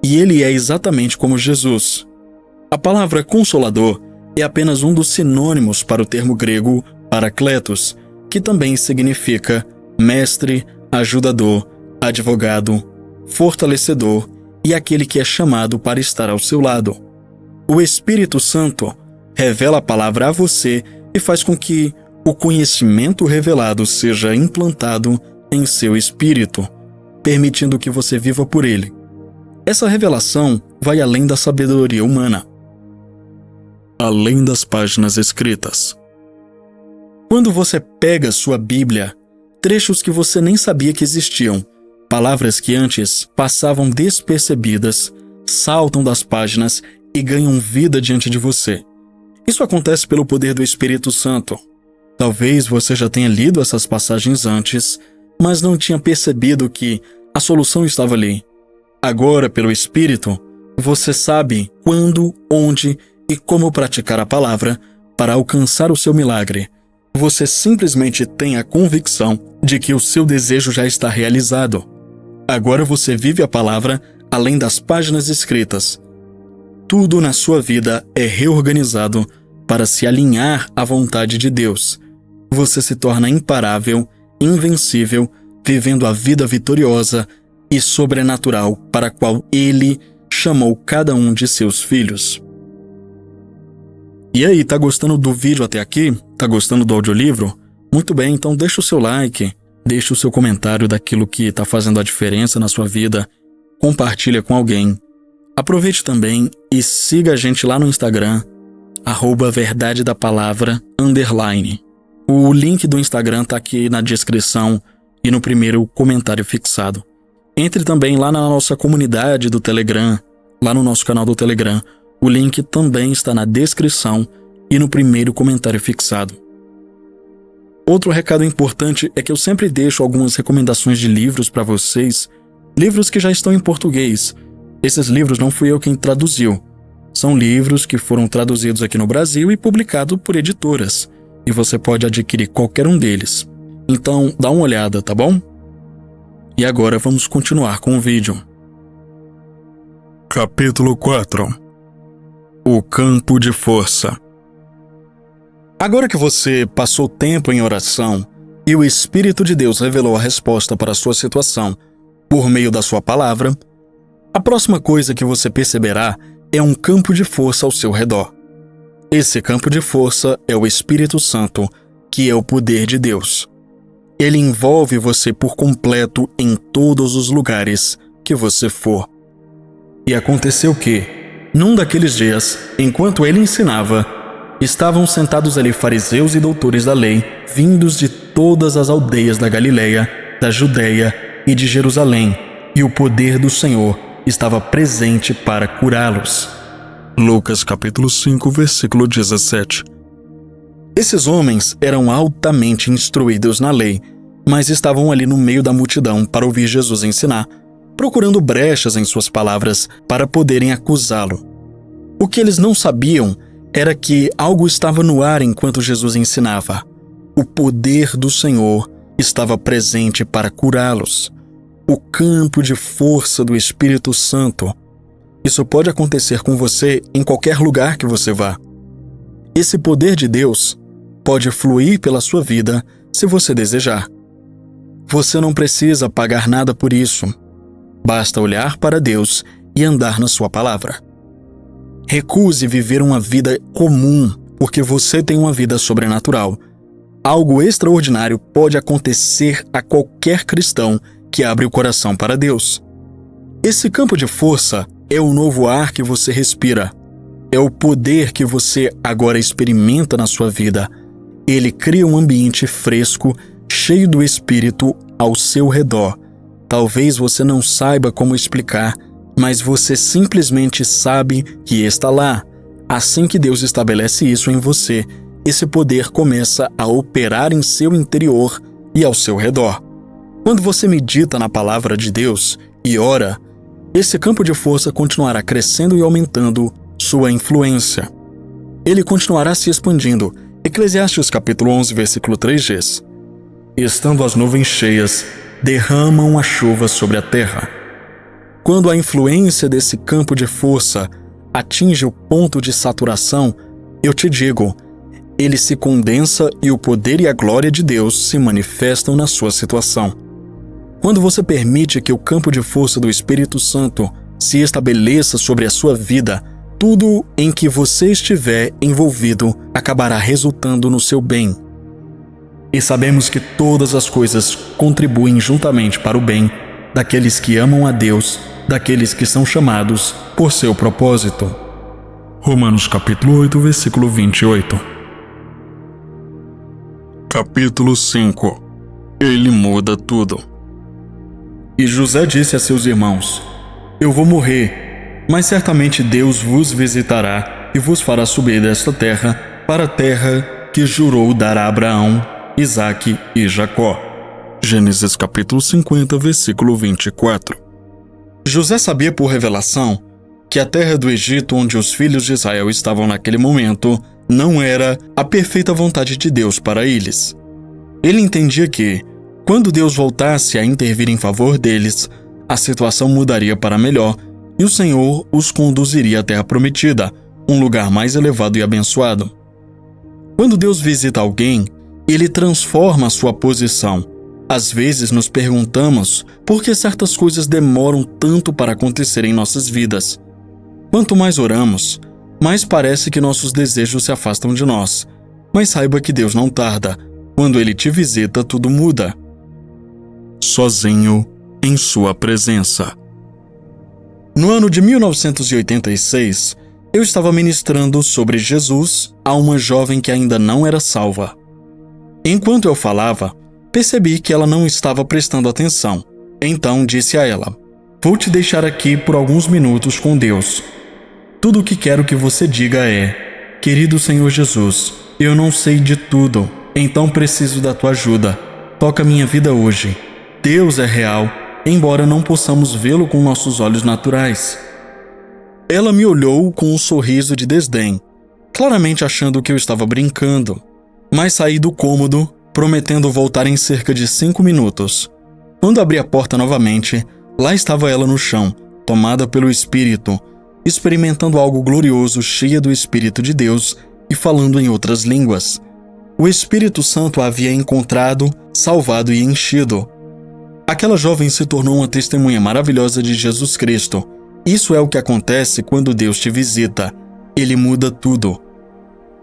e ele é exatamente como Jesus. A palavra Consolador é apenas um dos sinônimos para o termo grego Parakletos, que também significa mestre, ajudador, advogado, fortalecedor e aquele que é chamado para estar ao seu lado. O Espírito Santo revela a palavra a você e faz com que o conhecimento revelado seja implantado em seu espírito, permitindo que você viva por ele. Essa revelação vai além da sabedoria humana, além das páginas escritas. Quando você pega sua Bíblia, trechos que você nem sabia que existiam, palavras que antes passavam despercebidas, saltam das páginas e ganham vida diante de você. Isso acontece pelo poder do Espírito Santo. Talvez você já tenha lido essas passagens antes, mas não tinha percebido que a solução estava ali. Agora, pelo Espírito, você sabe quando, onde e como praticar a palavra para alcançar o seu milagre. Você simplesmente tem a convicção de que o seu desejo já está realizado. Agora você vive a palavra além das páginas escritas. Tudo na sua vida é reorganizado para se alinhar à vontade de Deus. Você se torna imparável, invencível, vivendo a vida vitoriosa e sobrenatural para a qual Ele chamou cada um de seus filhos. E aí, tá gostando do vídeo até aqui? Tá gostando do audiolivro? Muito bem, então deixa o seu like, deixa o seu comentário daquilo que tá fazendo a diferença na sua vida, compartilha com alguém. Aproveite também e siga a gente lá no Instagram, @verdadedapalavra_. O link do Instagram tá aqui na descrição e no primeiro comentário fixado. Entre também lá na nossa comunidade do Telegram, lá no nosso canal do Telegram. O link também está na descrição e no primeiro comentário fixado. Outro recado importante é que eu sempre deixo algumas recomendações de livros para vocês, livros que já estão em português. Esses livros não fui eu quem traduziu. São livros que foram traduzidos aqui no Brasil e publicados por editoras, e você pode adquirir qualquer um deles. Então dá uma olhada, tá bom? E agora vamos continuar com o vídeo. Capítulo 4. O campo de força. Agora que você passou tempo em oração e o Espírito de Deus revelou a resposta para a sua situação por meio da sua palavra, a próxima coisa que você perceberá é um campo de força ao seu redor. Esse campo de força é o Espírito Santo, que é o poder de Deus. Ele envolve você por completo em todos os lugares que você for. E aconteceu que, num daqueles dias, enquanto ele ensinava, estavam sentados ali fariseus e doutores da lei, vindos de todas as aldeias da Galileia, da Judeia e de Jerusalém, e o poder do Senhor estava presente para curá-los. Lucas capítulo 5, versículo 17. Esses homens eram altamente instruídos na lei, mas estavam ali no meio da multidão para ouvir Jesus ensinar, procurando brechas em suas palavras para poderem acusá-lo. O que eles não sabiam era que algo estava no ar enquanto Jesus ensinava. O poder do Senhor estava presente para curá-los. O campo de força do Espírito Santo. Isso pode acontecer com você em qualquer lugar que você vá. Esse poder de Deus pode fluir pela sua vida se você desejar. Você não precisa pagar nada por isso. Basta olhar para Deus e andar na sua palavra. Recuse viver uma vida comum, porque você tem uma vida sobrenatural. Algo extraordinário pode acontecer a qualquer cristão que abre o coração para Deus. Esse campo de força é o novo ar que você respira. É o poder que você agora experimenta na sua vida. Ele cria um ambiente fresco, cheio do Espírito ao seu redor. Talvez você não saiba como explicar, mas você simplesmente sabe que está lá. Assim que Deus estabelece isso em você, esse poder começa a operar em seu interior e ao seu redor. Quando você medita na palavra de Deus e ora, esse campo de força continuará crescendo e aumentando sua influência. Ele continuará se expandindo. Eclesiastes capítulo 11, versículo 3 diz: Estando as nuvens cheias, derramam a chuva sobre a terra. Quando a influência desse campo de força atinge o ponto de saturação, eu te digo, ele se condensa e o poder e a glória de Deus se manifestam na sua situação. Quando você permite que o campo de força do Espírito Santo se estabeleça sobre a sua vida, tudo em que você estiver envolvido acabará resultando no seu bem. E sabemos que todas as coisas contribuem juntamente para o bem daqueles que amam a Deus, daqueles que são chamados por seu propósito. Romanos capítulo 8, versículo 28. Capítulo 5. Ele muda tudo. E José disse a seus irmãos: Eu vou morrer, mas certamente Deus vos visitará e vos fará subir desta terra para a terra que jurou dar a Abraão, Isaque e Jacó. Gênesis capítulo 50, versículo 24. José sabia por revelação que a terra do Egito onde os filhos de Israel estavam naquele momento não era a perfeita vontade de Deus para eles. Ele entendia que, quando Deus voltasse a intervir em favor deles, a situação mudaria para melhor e o Senhor os conduziria à terra prometida, um lugar mais elevado e abençoado. Quando Deus visita alguém, Ele transforma a sua posição. Às vezes nos perguntamos por que certas coisas demoram tanto para acontecer em nossas vidas. Quanto mais oramos, mais parece que nossos desejos se afastam de nós. Mas saiba que Deus não tarda. Quando Ele te visita, tudo muda. Sozinho em sua presença. No ano de 1986, eu estava ministrando sobre Jesus a uma jovem que ainda não era salva. Enquanto eu falava, percebi que ela não estava prestando atenção. Então disse a ela: Vou te deixar aqui por alguns minutos com Deus. Tudo o que quero que você diga é: Querido Senhor Jesus, eu não sei de tudo, então preciso da tua ajuda. Toca minha vida hoje. Deus é real, embora não possamos vê-lo com nossos olhos naturais. Ela me olhou com um sorriso de desdém, claramente achando que eu estava brincando. Mas saí do cômodo prometendo voltar em cerca de 5 minutos. Quando abri a porta novamente, lá estava ela no chão, tomada pelo Espírito, experimentando algo glorioso, cheia do Espírito de Deus e falando em outras línguas. O Espírito Santo a havia encontrado, salvado e enchido. Aquela jovem se tornou uma testemunha maravilhosa de Jesus Cristo. Isso é o que acontece quando Deus te visita. Ele muda tudo.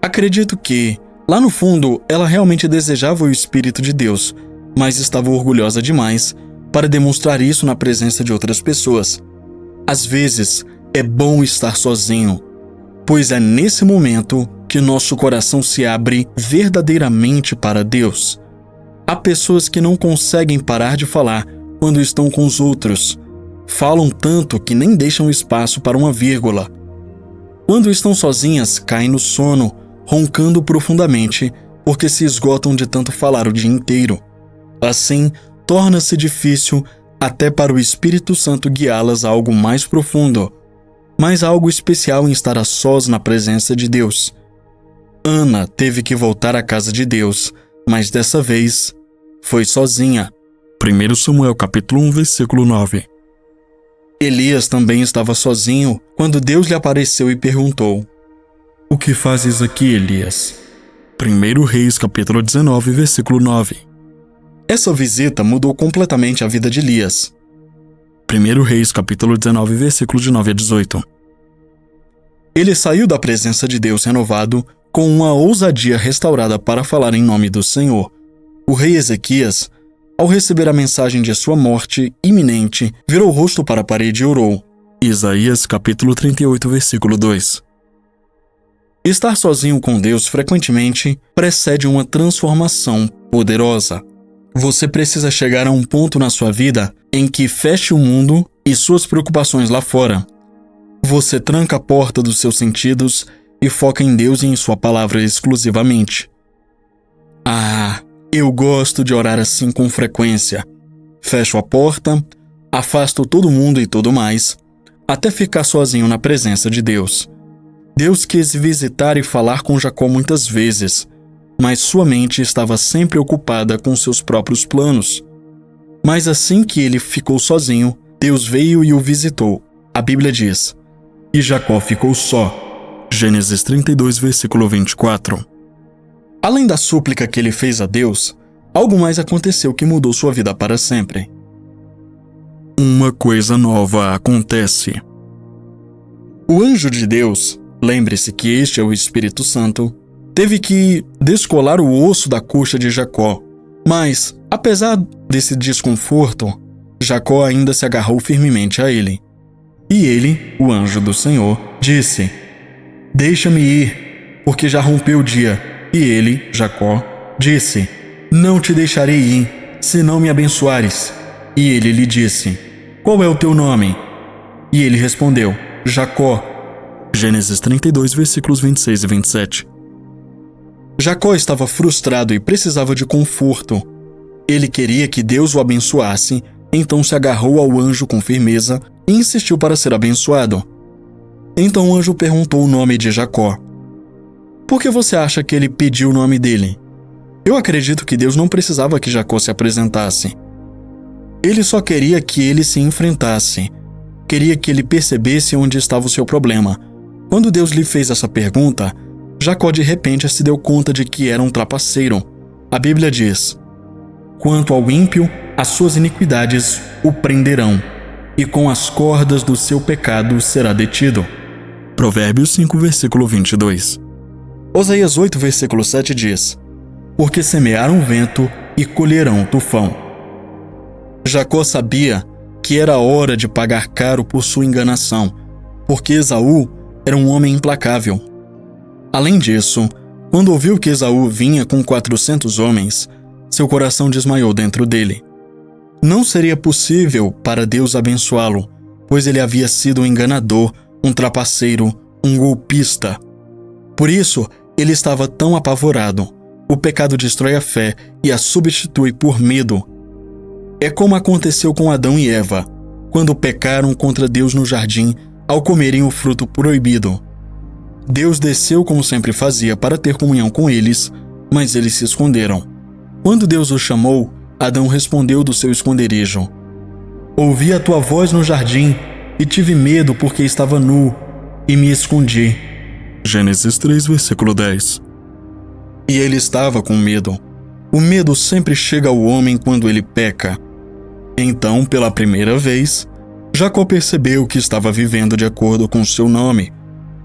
Acredito que, lá no fundo, ela realmente desejava o Espírito de Deus, mas estava orgulhosa demais para demonstrar isso na presença de outras pessoas. Às vezes, é bom estar sozinho, pois é nesse momento que nosso coração se abre verdadeiramente para Deus. Há pessoas que não conseguem parar de falar quando estão com os outros. Falam tanto que nem deixam espaço para uma vírgula. Quando estão sozinhas, caem no sono, roncando profundamente, porque se esgotam de tanto falar o dia inteiro. Assim, torna-se difícil até para o Espírito Santo guiá-las a algo mais profundo. Mas há algo especial em estar a sós na presença de Deus. Ana teve que voltar à casa de Deus, mas dessa vez foi sozinha. 1 Samuel capítulo 1, versículo 9. Elias também estava sozinho quando Deus lhe apareceu e perguntou: "O que fazes aqui, Elias?" 1 Reis capítulo 19, versículo 9. Essa visita mudou completamente a vida de Elias. 1 Reis capítulo 19, versículo de 9 a 18. Ele saiu da presença de Deus renovado, com uma ousadia restaurada para falar em nome do Senhor. O rei Ezequias, ao receber a mensagem de sua morte iminente, virou o rosto para a parede e orou. Isaías capítulo 38, versículo 2. Estar sozinho com Deus frequentemente precede uma transformação poderosa. Você precisa chegar a um ponto na sua vida em que feche o mundo e suas preocupações lá fora. Você tranca a porta dos seus sentidos e foca em Deus e em sua palavra exclusivamente. Eu gosto de orar assim com frequência. Fecho a porta, afasto todo mundo e tudo mais, até ficar sozinho na presença de Deus. Deus quis visitar e falar com Jacó muitas vezes, mas sua mente estava sempre ocupada com seus próprios planos. Mas assim que ele ficou sozinho, Deus veio e o visitou. A Bíblia diz: "E Jacó ficou só." Gênesis 32, versículo 24. Além da súplica que ele fez a Deus, algo mais aconteceu que mudou sua vida para sempre. Uma coisa nova acontece. O anjo de Deus, lembre-se que este é o Espírito Santo, teve que descolar o osso da coxa de Jacó. Mas, apesar desse desconforto, Jacó ainda se agarrou firmemente a ele. E ele, o anjo do Senhor, disse: "Deixa-me ir, porque já rompeu o dia." E ele, Jacó, disse: "Não te deixarei ir, se não me abençoares." E ele lhe disse: "Qual é o teu nome?" E ele respondeu: "Jacó." Gênesis 32, versículos 26 e 27. Jacó estava frustrado e precisava de conforto. Ele queria que Deus o abençoasse, então se agarrou ao anjo com firmeza e insistiu para ser abençoado. Então o anjo perguntou o nome de Jacó. Por que você acha que ele pediu o nome dele? Eu acredito que Deus não precisava que Jacó se apresentasse. Ele só queria que ele se enfrentasse. Queria que ele percebesse onde estava o seu problema. Quando Deus lhe fez essa pergunta, Jacó de repente se deu conta de que era um trapaceiro. A Bíblia diz: "Quanto ao ímpio, as suas iniquidades o prenderão, e com as cordas do seu pecado será detido." Provérbios 5, versículo 22. Oséias 8, versículo 7 diz: "Porque semearam vento e colherão tufão." Jacó sabia que era hora de pagar caro por sua enganação, porque Esaú era um homem implacável. Além disso, quando ouviu que Esaú vinha com 400 homens, seu coração desmaiou dentro dele. Não seria possível para Deus abençoá-lo, pois ele havia sido um enganador, um trapaceiro, um golpista. Por isso, ele estava tão apavorado. O pecado destrói a fé e a substitui por medo. É como aconteceu com Adão e Eva, quando pecaram contra Deus no jardim ao comerem o fruto proibido. Deus desceu como sempre fazia para ter comunhão com eles, mas eles se esconderam. Quando Deus o chamou, Adão respondeu do seu esconderijo: ouvi a tua voz no jardim e tive medo porque estava nu e me escondi. Gênesis 3, versículo 10. E ele estava com medo. O medo sempre chega ao homem quando ele peca. Então, pela primeira vez, Jacó percebeu que estava vivendo de acordo com o seu nome.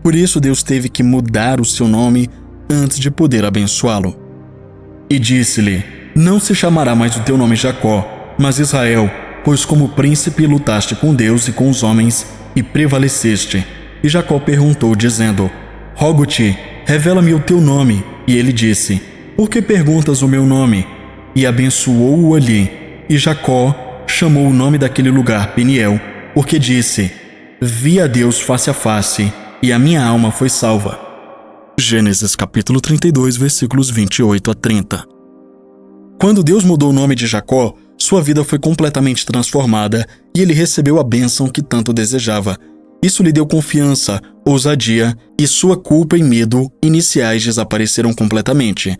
Por isso Deus teve que mudar o seu nome antes de poder abençoá-lo. E disse-lhe: não se chamará mais o teu nome Jacó, mas Israel, pois como príncipe lutaste com Deus e com os homens e prevaleceste. E Jacó perguntou, dizendo: rogo-te, revela-me o teu nome. E ele disse: por que perguntas o meu nome? E abençoou-o ali. E Jacó chamou o nome daquele lugar Peniel, porque disse: vi a Deus face a face, e a minha alma foi salva. Gênesis capítulo 32, versículos 28 a 30. Quando Deus mudou o nome de Jacó, sua vida foi completamente transformada e ele recebeu a bênção que tanto desejava. Isso lhe deu confiança, ousadia, e sua culpa e medo iniciais desapareceram completamente.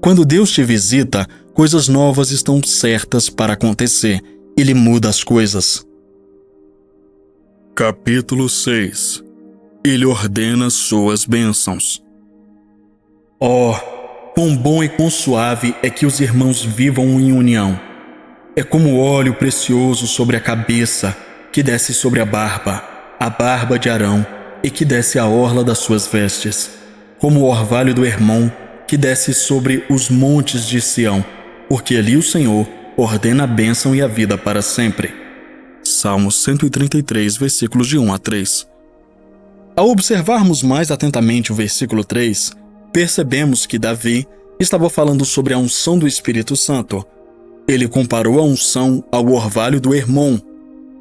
Quando Deus te visita, coisas novas estão certas para acontecer. Ele muda as coisas. Capítulo 6. Ele ordena suas bênçãos. Oh, quão bom e quão suave é que os irmãos vivam em união. É como óleo precioso sobre a cabeça, que desce sobre a barba de Arão, e que desce a orla das suas vestes, como o orvalho do Hermon, que desce sobre os montes de Sião, porque ali o Senhor ordena a bênção e a vida para sempre. Salmos 133, versículos de 1 a 3. Ao observarmos mais atentamente o versículo 3, percebemos que Davi estava falando sobre a unção do Espírito Santo. Ele comparou a unção ao orvalho do Hermon.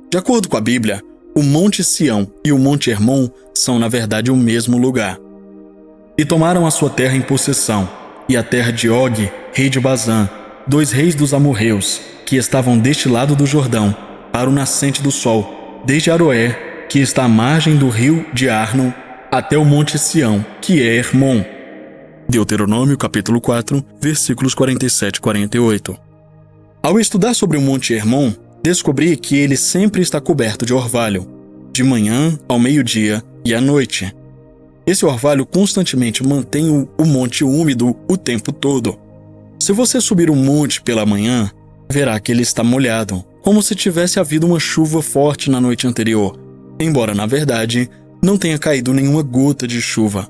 De acordo com a Bíblia, o Monte Sião e o Monte Hermon são, na verdade, o mesmo lugar. E tomaram a sua terra em possessão, e a terra de Og, rei de Bazã, 2 reis dos amorreus, que estavam deste lado do Jordão, para o nascente do sol, desde Aroé, que está à margem do rio de Arnon, até o Monte Sião, que é Hermon. Deuteronômio capítulo 4, versículos 47 e 48. Ao estudar sobre o Monte Hermon, descobri que ele sempre está coberto de orvalho, de manhã ao meio-dia e à noite. Esse orvalho constantemente mantém o monte úmido o tempo todo. Se você subir o monte pela manhã, verá que ele está molhado, como se tivesse havido uma chuva forte na noite anterior, embora, na verdade, não tenha caído nenhuma gota de chuva.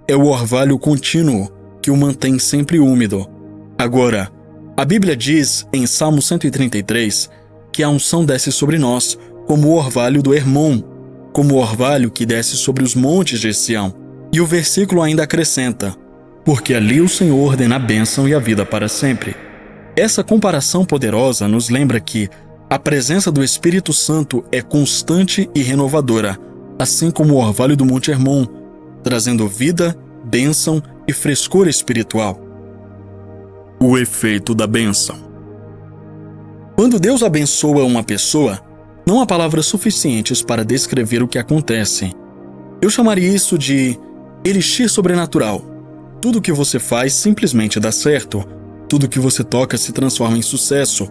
É o orvalho contínuo que o mantém sempre úmido. Agora, a Bíblia diz em Salmo 133 que a unção desce sobre nós como o orvalho do Hermon, como o orvalho que desce sobre os montes de Sião. E o versículo ainda acrescenta: porque ali o Senhor ordena a bênção e a vida para sempre. Essa comparação poderosa nos lembra que a presença do Espírito Santo é constante e renovadora, assim como o orvalho do Monte Hermon, trazendo vida, bênção e frescor espiritual. O efeito da bênção. Quando Deus abençoa uma pessoa, não há palavras suficientes para descrever o que acontece. Eu chamaria isso de elixir sobrenatural. Tudo que você faz simplesmente dá certo. Tudo que você toca se transforma em sucesso.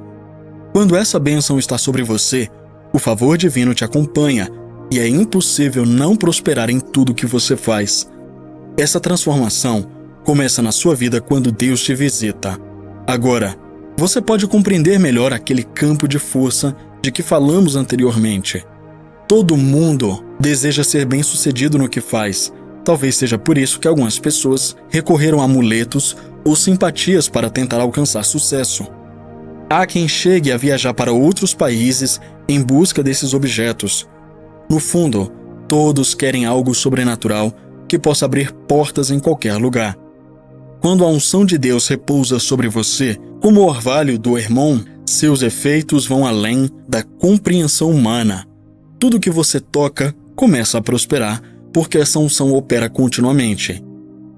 Quando essa bênção está sobre você, o favor divino te acompanha e é impossível não prosperar em tudo que você faz. Essa transformação começa na sua vida quando Deus te visita. Agora, você pode compreender melhor aquele campo de força de que falamos anteriormente. Todo mundo deseja ser bem-sucedido no que faz. Talvez seja por isso que algumas pessoas recorreram a amuletos ou simpatias para tentar alcançar sucesso. Há quem chegue a viajar para outros países em busca desses objetos. No fundo, todos querem algo sobrenatural que possa abrir portas em qualquer lugar. Quando a unção de Deus repousa sobre você, como o orvalho do Hermon, seus efeitos vão além da compreensão humana. Tudo que você toca começa a prosperar, porque essa unção opera continuamente.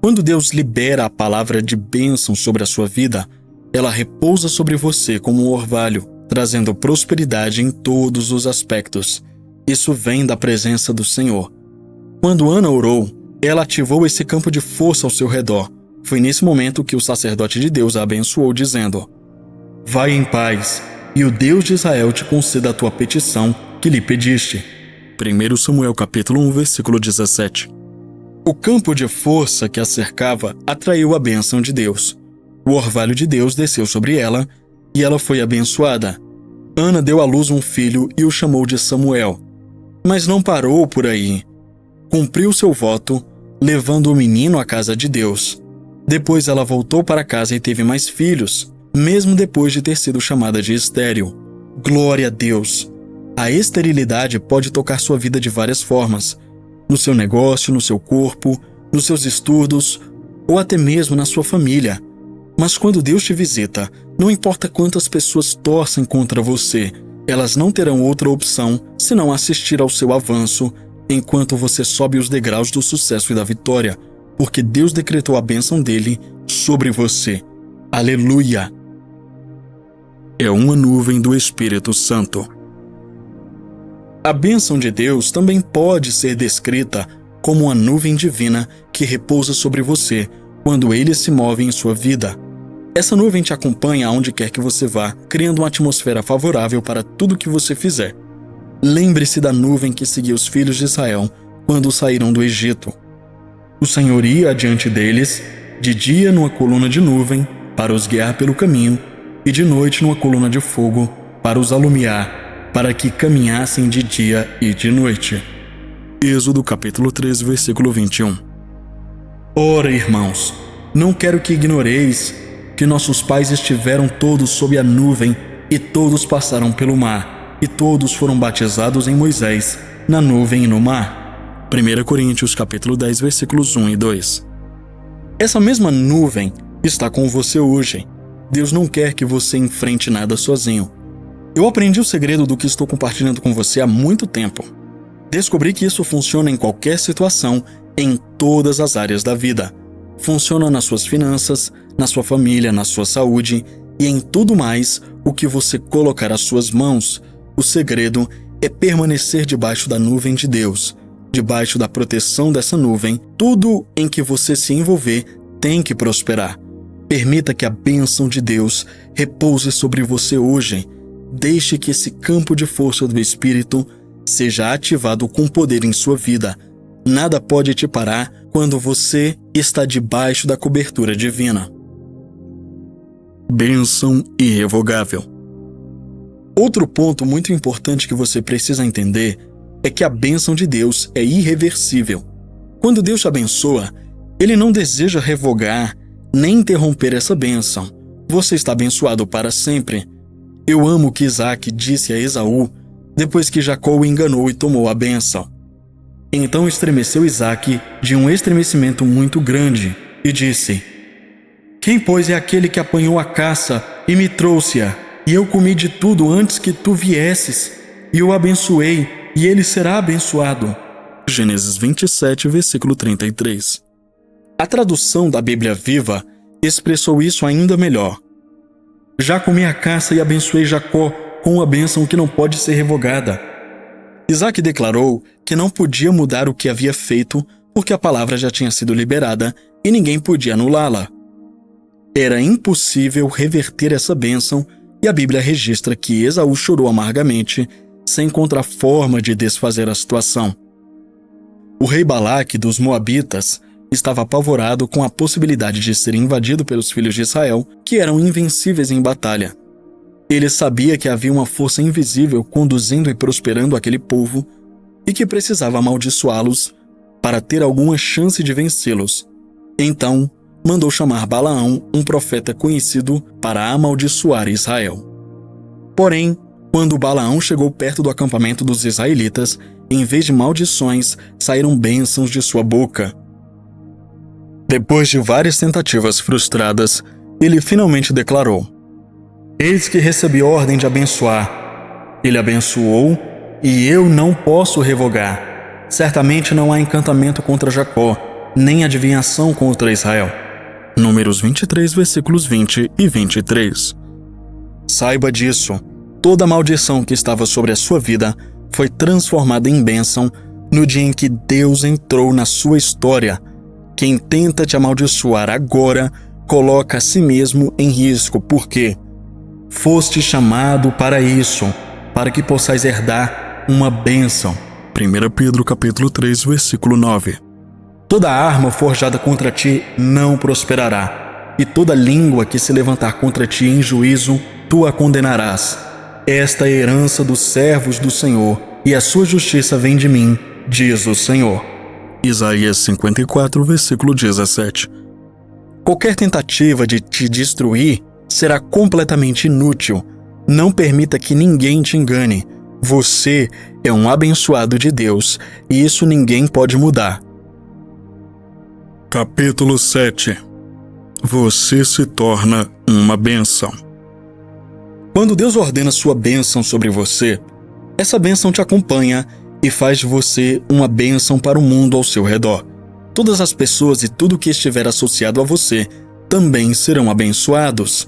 Quando Deus libera a palavra de bênção sobre a sua vida, ela repousa sobre você como um orvalho, trazendo prosperidade em todos os aspectos. Isso vem da presença do Senhor. Quando Ana orou, ela ativou esse campo de força ao seu redor, Foi nesse momento que o sacerdote de Deus a abençoou, dizendo: Vai em paz, e o Deus de Israel te conceda a tua petição que lhe pediste. 1 Samuel capítulo 1, versículo 17. O campo de força que a cercava atraiu a bênção de Deus. O orvalho de Deus desceu sobre ela, e ela foi abençoada. Ana deu à luz um filho e o chamou de Samuel. Mas não parou por aí. Cumpriu seu voto, levando o menino à casa de Deus. Depois ela voltou para casa e teve mais filhos, mesmo depois de ter sido chamada de estéril. Glória a Deus! A esterilidade pode tocar sua vida de várias formas. No seu negócio, no seu corpo, nos seus estudos, ou até mesmo na sua família. Mas quando Deus te visita, não importa quantas pessoas torcem contra você, elas não terão outra opção senão assistir ao seu avanço, enquanto você sobe os degraus do sucesso e da vitória, porque Deus decretou a bênção dele sobre você. Aleluia! É uma nuvem do Espírito Santo. A bênção de Deus também pode ser descrita como uma nuvem divina que repousa sobre você quando ele se move em sua vida. Essa nuvem te acompanha aonde quer que você vá, criando uma atmosfera favorável para tudo que você fizer. Lembre-se da nuvem que seguia os filhos de Israel quando saíram do Egito. O Senhor ia adiante deles, de dia numa coluna de nuvem, para os guiar pelo caminho, e de noite numa coluna de fogo, para os alumiar, para que caminhassem de dia e de noite. Êxodo capítulo 13, versículo 21. Ora, irmãos, não quero que ignoreis que nossos pais estiveram todos sob a nuvem e todos passaram pelo mar, e todos foram batizados em Moisés, na nuvem e no mar. 1 Coríntios capítulo 10, versículos 1 e 2. Essa mesma nuvem está com você hoje. Deus não quer que você enfrente nada sozinho. Eu aprendi o segredo do que estou compartilhando com você há muito tempo. Descobri que isso funciona em qualquer situação, em todas as áreas da vida. Funciona nas suas finanças, na sua família, na sua saúde e em tudo mais o que você colocar às suas mãos. O segredo é permanecer debaixo da nuvem de Deus. Debaixo da proteção dessa nuvem, tudo em que você se envolver tem que prosperar. Permita que a bênção de Deus repouse sobre você hoje. Deixe que esse campo de força do Espírito seja ativado com poder em sua vida. Nada pode te parar quando você está debaixo da cobertura divina. Bênção irrevogável. Outro ponto muito importante que você precisa entender é que a bênção de Deus é irreversível. Quando Deus te abençoa, Ele não deseja revogar nem interromper essa bênção. Você está abençoado para sempre. Eu amo o que Isaac disse a Esaú depois que Jacó o enganou e tomou a bênção. Então estremeceu Isaac de um estremecimento muito grande e disse: Quem, pois, é aquele que apanhou a caça e me trouxe-a? E eu comi de tudo antes que tu viesses, e o abençoei, e ele será abençoado. Gênesis 27, versículo 33. A tradução da Bíblia Viva expressou isso ainda melhor. Já comi a caça e abençoei Jacó com uma bênção que não pode ser revogada. Isaac declarou que não podia mudar o que havia feito porque a palavra já tinha sido liberada e ninguém podia anulá-la. Era impossível reverter essa bênção e a Bíblia registra que Esaú chorou amargamente sem encontrar forma de desfazer a situação. O rei Balaque dos Moabitas estava apavorado com a possibilidade de ser invadido pelos filhos de Israel, que eram invencíveis em batalha. Ele sabia que havia uma força invisível conduzindo e prosperando aquele povo e que precisava amaldiçoá-los para ter alguma chance de vencê-los. Então, mandou chamar Balaão, um profeta conhecido, para amaldiçoar Israel. Porém, quando Balaão chegou perto do acampamento dos israelitas, em vez de maldições, saíram bênçãos de sua boca. Depois de várias tentativas frustradas, ele finalmente declarou: Eis que recebi ordem de abençoar. Ele abençoou, e eu não posso revogar. Certamente não há encantamento contra Jacó, nem adivinhação contra Israel. Números 23, versículos 20 e 23. Saiba disso. Toda maldição que estava sobre a sua vida foi transformada em bênção no dia em que Deus entrou na sua história. Quem tenta te amaldiçoar agora coloca a si mesmo em risco, porque foste chamado para isso, para que possais herdar uma bênção. 1 Pedro capítulo 3, versículo 9. Toda arma forjada contra ti não prosperará, e toda língua que se levantar contra ti em juízo, tu a condenarás. Esta é a herança dos servos do Senhor, e a sua justiça vem de mim, diz o Senhor. Isaías 54, versículo 17. Qualquer tentativa de te destruir será completamente inútil. Não permita que ninguém te engane. Você é um abençoado de Deus, e isso ninguém pode mudar. Capítulo 7. Você se torna uma bênção. Quando Deus ordena sua bênção sobre você, essa bênção te acompanha e faz de você uma bênção para o mundo ao seu redor. Todas as pessoas e tudo que estiver associado a você também serão abençoados.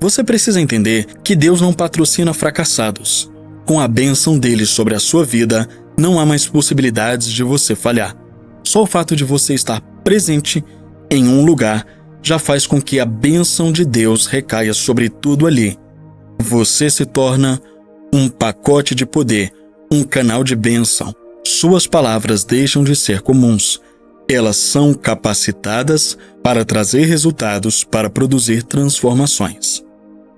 Você precisa entender que Deus não patrocina fracassados. Com a bênção dele sobre a sua vida, não há mais possibilidades de você falhar. Só o fato de você estar presente em um lugar já faz com que a bênção de Deus recaia sobre tudo ali. Você se torna um pacote de poder, um canal de bênção. Suas palavras deixam de ser comuns. Elas são capacitadas para trazer resultados, para produzir transformações.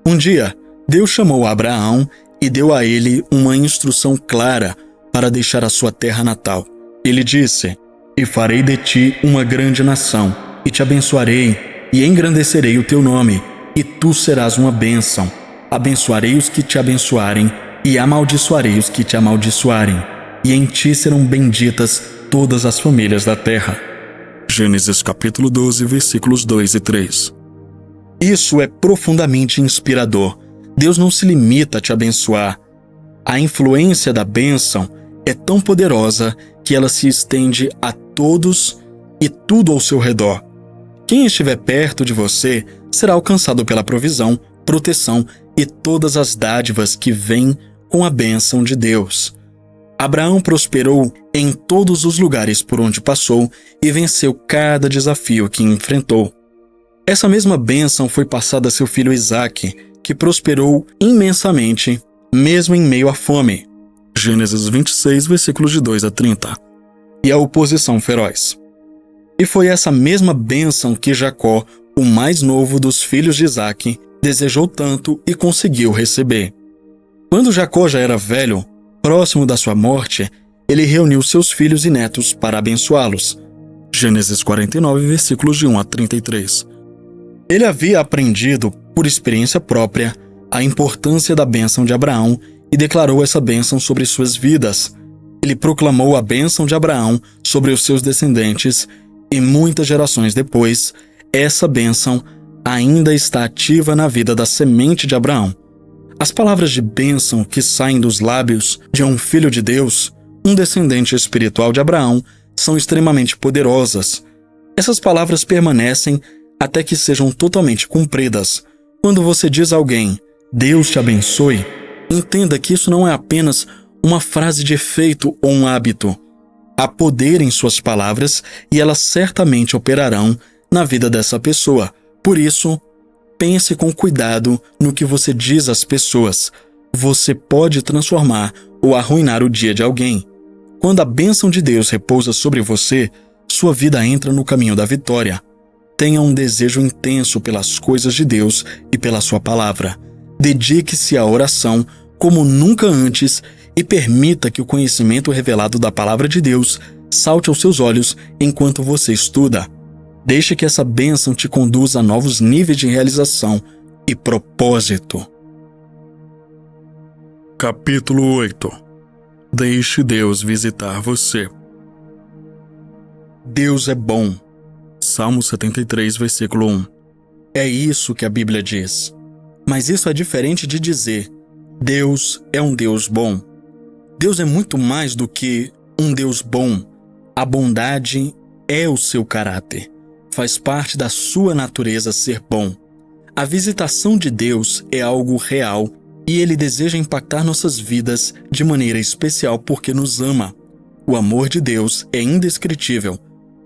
Um dia, Deus chamou Abraão e deu a ele uma instrução clara para deixar a sua terra natal. Ele disse: "E farei de ti uma grande nação, e te abençoarei, e engrandecerei o teu nome, e tu serás uma bênção. Abençoarei os que te abençoarem, e amaldiçoarei os que te amaldiçoarem, e em ti serão benditas todas as famílias da terra." Gênesis capítulo 12, versículos 2 e 3. Isso é profundamente inspirador. Deus não se limita a te abençoar. A influência da bênção é tão poderosa que ela se estende a todos e tudo ao seu redor. Quem estiver perto de você será alcançado pela provisão, proteção e todas as dádivas que vêm com a bênção de Deus. Abraão prosperou em todos os lugares por onde passou e venceu cada desafio que enfrentou. Essa mesma bênção foi passada a seu filho Isaque, que prosperou imensamente, mesmo em meio à fome. Gênesis 26, versículos de 2 a 30. E a oposição feroz. E foi essa mesma bênção que Jacó, o mais novo dos filhos de Isaque, desejou tanto e conseguiu receber. Quando Jacó já era velho, próximo da sua morte, ele reuniu seus filhos e netos para abençoá-los. Gênesis 49, versículos de 1 a 33. Ele havia aprendido, por experiência própria, a importância da bênção de Abraão e declarou essa bênção sobre suas vidas. Ele proclamou a bênção de Abraão sobre os seus descendentes e muitas gerações depois, essa bênção ainda está ativa na vida da semente de Abraão. As palavras de bênção que saem dos lábios de um filho de Deus, um descendente espiritual de Abraão, são extremamente poderosas. Essas palavras permanecem até que sejam totalmente cumpridas. Quando você diz a alguém, "Deus te abençoe", entenda que isso não é apenas uma frase de efeito ou um hábito. Há poder em suas palavras e elas certamente operarão na vida dessa pessoa. Por isso, pense com cuidado no que você diz às pessoas. Você pode transformar ou arruinar o dia de alguém. Quando a bênção de Deus repousa sobre você, sua vida entra no caminho da vitória. Tenha um desejo intenso pelas coisas de Deus e pela sua palavra. Dedique-se à oração como nunca antes e permita que o conhecimento revelado da palavra de Deus salte aos seus olhos enquanto você estuda. Deixe que essa bênção te conduza a novos níveis de realização e propósito. Capítulo 8. Deixe Deus visitar você. Deus é bom. Salmo 73, versículo 1. É isso que a Bíblia diz. Mas isso é diferente de dizer, Deus é um Deus bom. Deus é muito mais do que um Deus bom. A bondade é o seu caráter. Faz parte da sua natureza ser bom. A visitação de Deus é algo real e Ele deseja impactar nossas vidas de maneira especial porque nos ama. O amor de Deus é indescritível.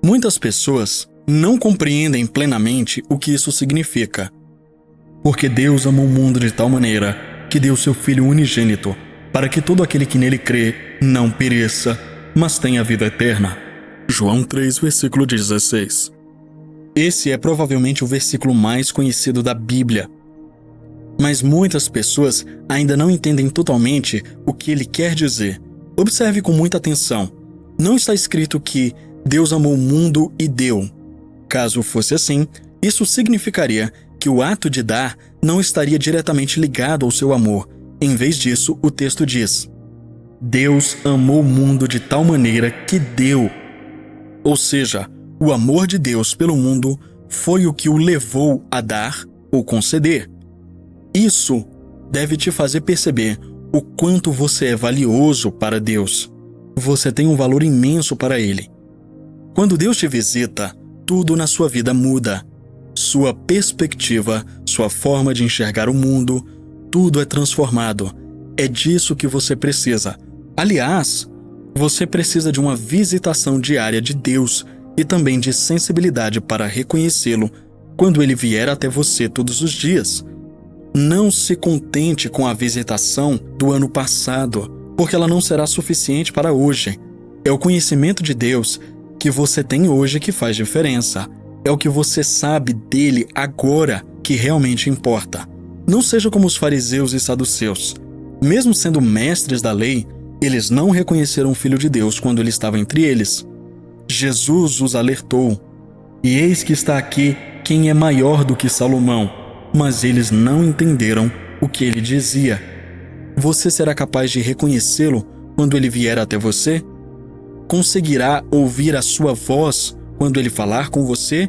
Muitas pessoas não compreendem plenamente o que isso significa. Porque Deus amou o mundo de tal maneira que deu seu Filho unigênito, para que todo aquele que nele crê não pereça, mas tenha vida eterna. João 3, versículo 16. Esse é provavelmente o versículo mais conhecido da Bíblia. Mas muitas pessoas ainda não entendem totalmente o que ele quer dizer. Observe com muita atenção. Não está escrito que Deus amou o mundo e deu. Caso fosse assim, isso significaria que o ato de dar não estaria diretamente ligado ao seu amor. Em vez disso, o texto diz: Deus amou o mundo de tal maneira que deu. Ou seja, o amor de Deus pelo mundo foi o que o levou a dar ou conceder. Isso deve te fazer perceber o quanto você é valioso para Deus. Você tem um valor imenso para Ele. Quando Deus te visita, tudo na sua vida muda. Sua perspectiva, sua forma de enxergar o mundo, tudo é transformado. É disso que você precisa. Aliás, você precisa de uma visitação diária de Deus e também de sensibilidade para reconhecê-lo quando Ele vier até você todos os dias. Não se contente com a visitação do ano passado, porque ela não será suficiente para hoje. É o conhecimento de Deus que você tem hoje que faz diferença. É o que você sabe dele agora que realmente importa. Não seja como os fariseus e saduceus. Mesmo sendo mestres da lei, eles não reconheceram o Filho de Deus quando ele estava entre eles. Jesus os alertou: E eis que está aqui quem é maior do que Salomão. Mas eles não entenderam o que ele dizia. Você será capaz de reconhecê-lo quando ele vier até você? Conseguirá ouvir a sua voz quando ele falar com você?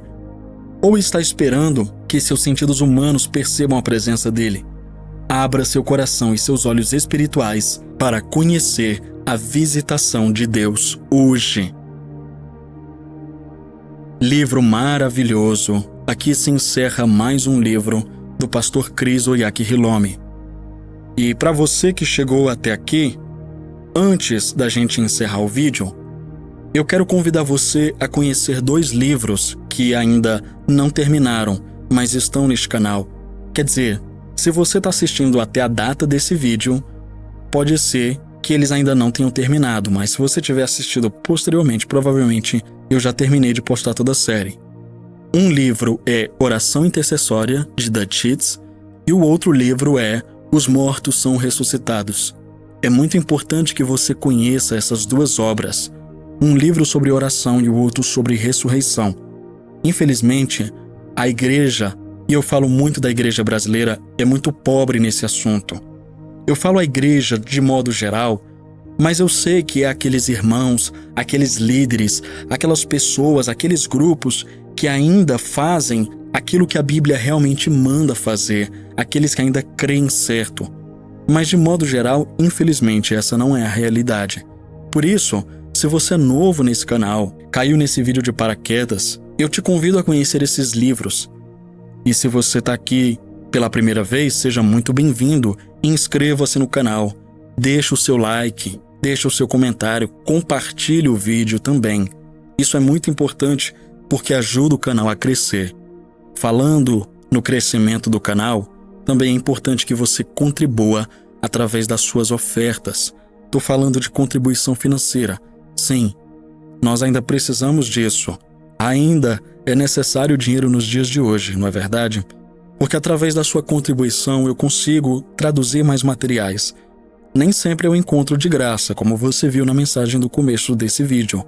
Ou está esperando que seus sentidos humanos percebam a presença dele? Abra seu coração e seus olhos espirituais para conhecer a visitação de Deus hoje. Livro maravilhoso. Aqui se encerra mais um livro do pastor Chris Oyaki Hilomi. E para você que chegou até aqui, antes da gente encerrar o vídeo, eu quero convidar você a conhecer 2 livros que ainda não terminaram, mas estão neste canal. Quer dizer, se você está assistindo até a data desse vídeo, pode ser que eles ainda não tenham terminado, mas se você tiver assistido posteriormente, provavelmente eu já terminei de postar toda a série. Um livro é Oração Intercessória, de Dutch Sheets, e o outro livro é Os Mortos São Ressuscitados. É muito importante que você conheça essas 2 obras, um livro sobre oração e o outro sobre ressurreição. Infelizmente, a igreja, e eu falo muito da igreja brasileira, é muito pobre nesse assunto. Eu falo a igreja de modo geral, mas eu sei que é aqueles irmãos, aqueles líderes, aquelas pessoas, aqueles grupos que ainda fazem aquilo que a Bíblia realmente manda fazer, aqueles que ainda creem certo. Mas de modo geral, infelizmente, essa não é a realidade. Por isso, se você é novo nesse canal, caiu nesse vídeo de paraquedas, eu te convido a conhecer esses livros. E se você está aqui pela primeira vez, seja muito bem-vindo e inscreva-se no canal. Deixe o seu like, deixe o seu comentário, compartilhe o vídeo também. Isso é muito importante porque ajuda o canal a crescer. Falando no crescimento do canal, também é importante que você contribua através das suas ofertas. Estou falando de contribuição financeira. Sim, nós ainda precisamos disso. Ainda é necessário dinheiro nos dias de hoje, não é verdade? Porque através da sua contribuição eu consigo traduzir mais materiais. Nem sempre eu encontro de graça, como você viu na mensagem do começo desse vídeo.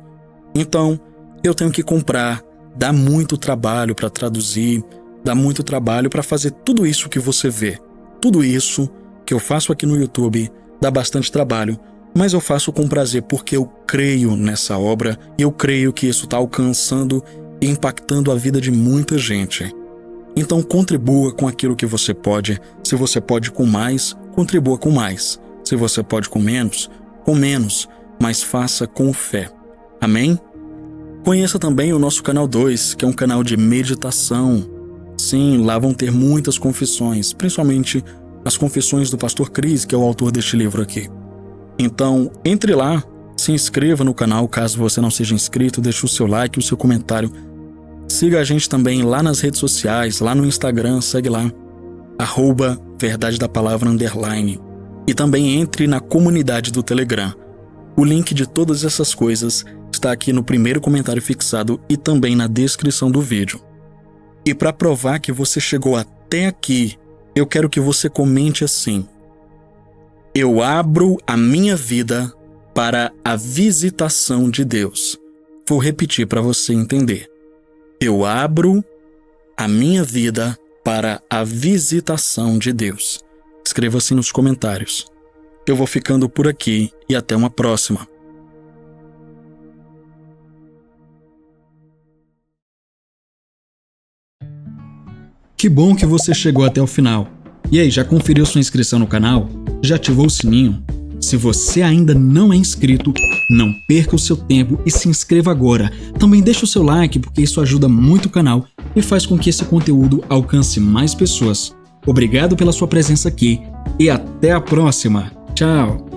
Então, eu tenho que comprar, dá muito trabalho para traduzir, dá muito trabalho para fazer tudo isso que você vê. Tudo isso que eu faço aqui no YouTube dá bastante trabalho, mas eu faço com prazer porque eu creio nessa obra e eu creio que isso está alcançando e impactando a vida de muita gente. Então contribua com aquilo que você pode. Se você pode com mais, contribua com mais. Se você pode com menos, mas faça com fé. Amém? Conheça também o nosso canal 2, que é um canal de meditação. Sim, lá vão ter muitas confissões, principalmente as confissões do pastor Chris, que é o autor deste livro aqui. Então, entre lá, se inscreva no canal caso você não seja inscrito, deixe o seu like, o seu comentário. Siga a gente também lá nas redes sociais, lá no Instagram, segue lá, @verdade da palavra _ e também entre na comunidade do Telegram. O link de todas essas coisas está aqui no primeiro comentário fixado e também na descrição do vídeo. E para provar que você chegou até aqui, eu quero que você comente assim: eu abro a minha vida para a visitação de Deus. Vou repetir para você entender. Eu abro a minha vida para a visitação de Deus. Escreva assim nos comentários. Eu vou ficando por aqui e até uma próxima. Que bom que você chegou até o final. E aí, já conferiu sua inscrição no canal? Já ativou o sininho? Se você ainda não é inscrito, não perca o seu tempo e se inscreva agora. Também deixa o seu like, porque isso ajuda muito o canal e faz com que esse conteúdo alcance mais pessoas. Obrigado pela sua presença aqui e até a próxima. Tchau!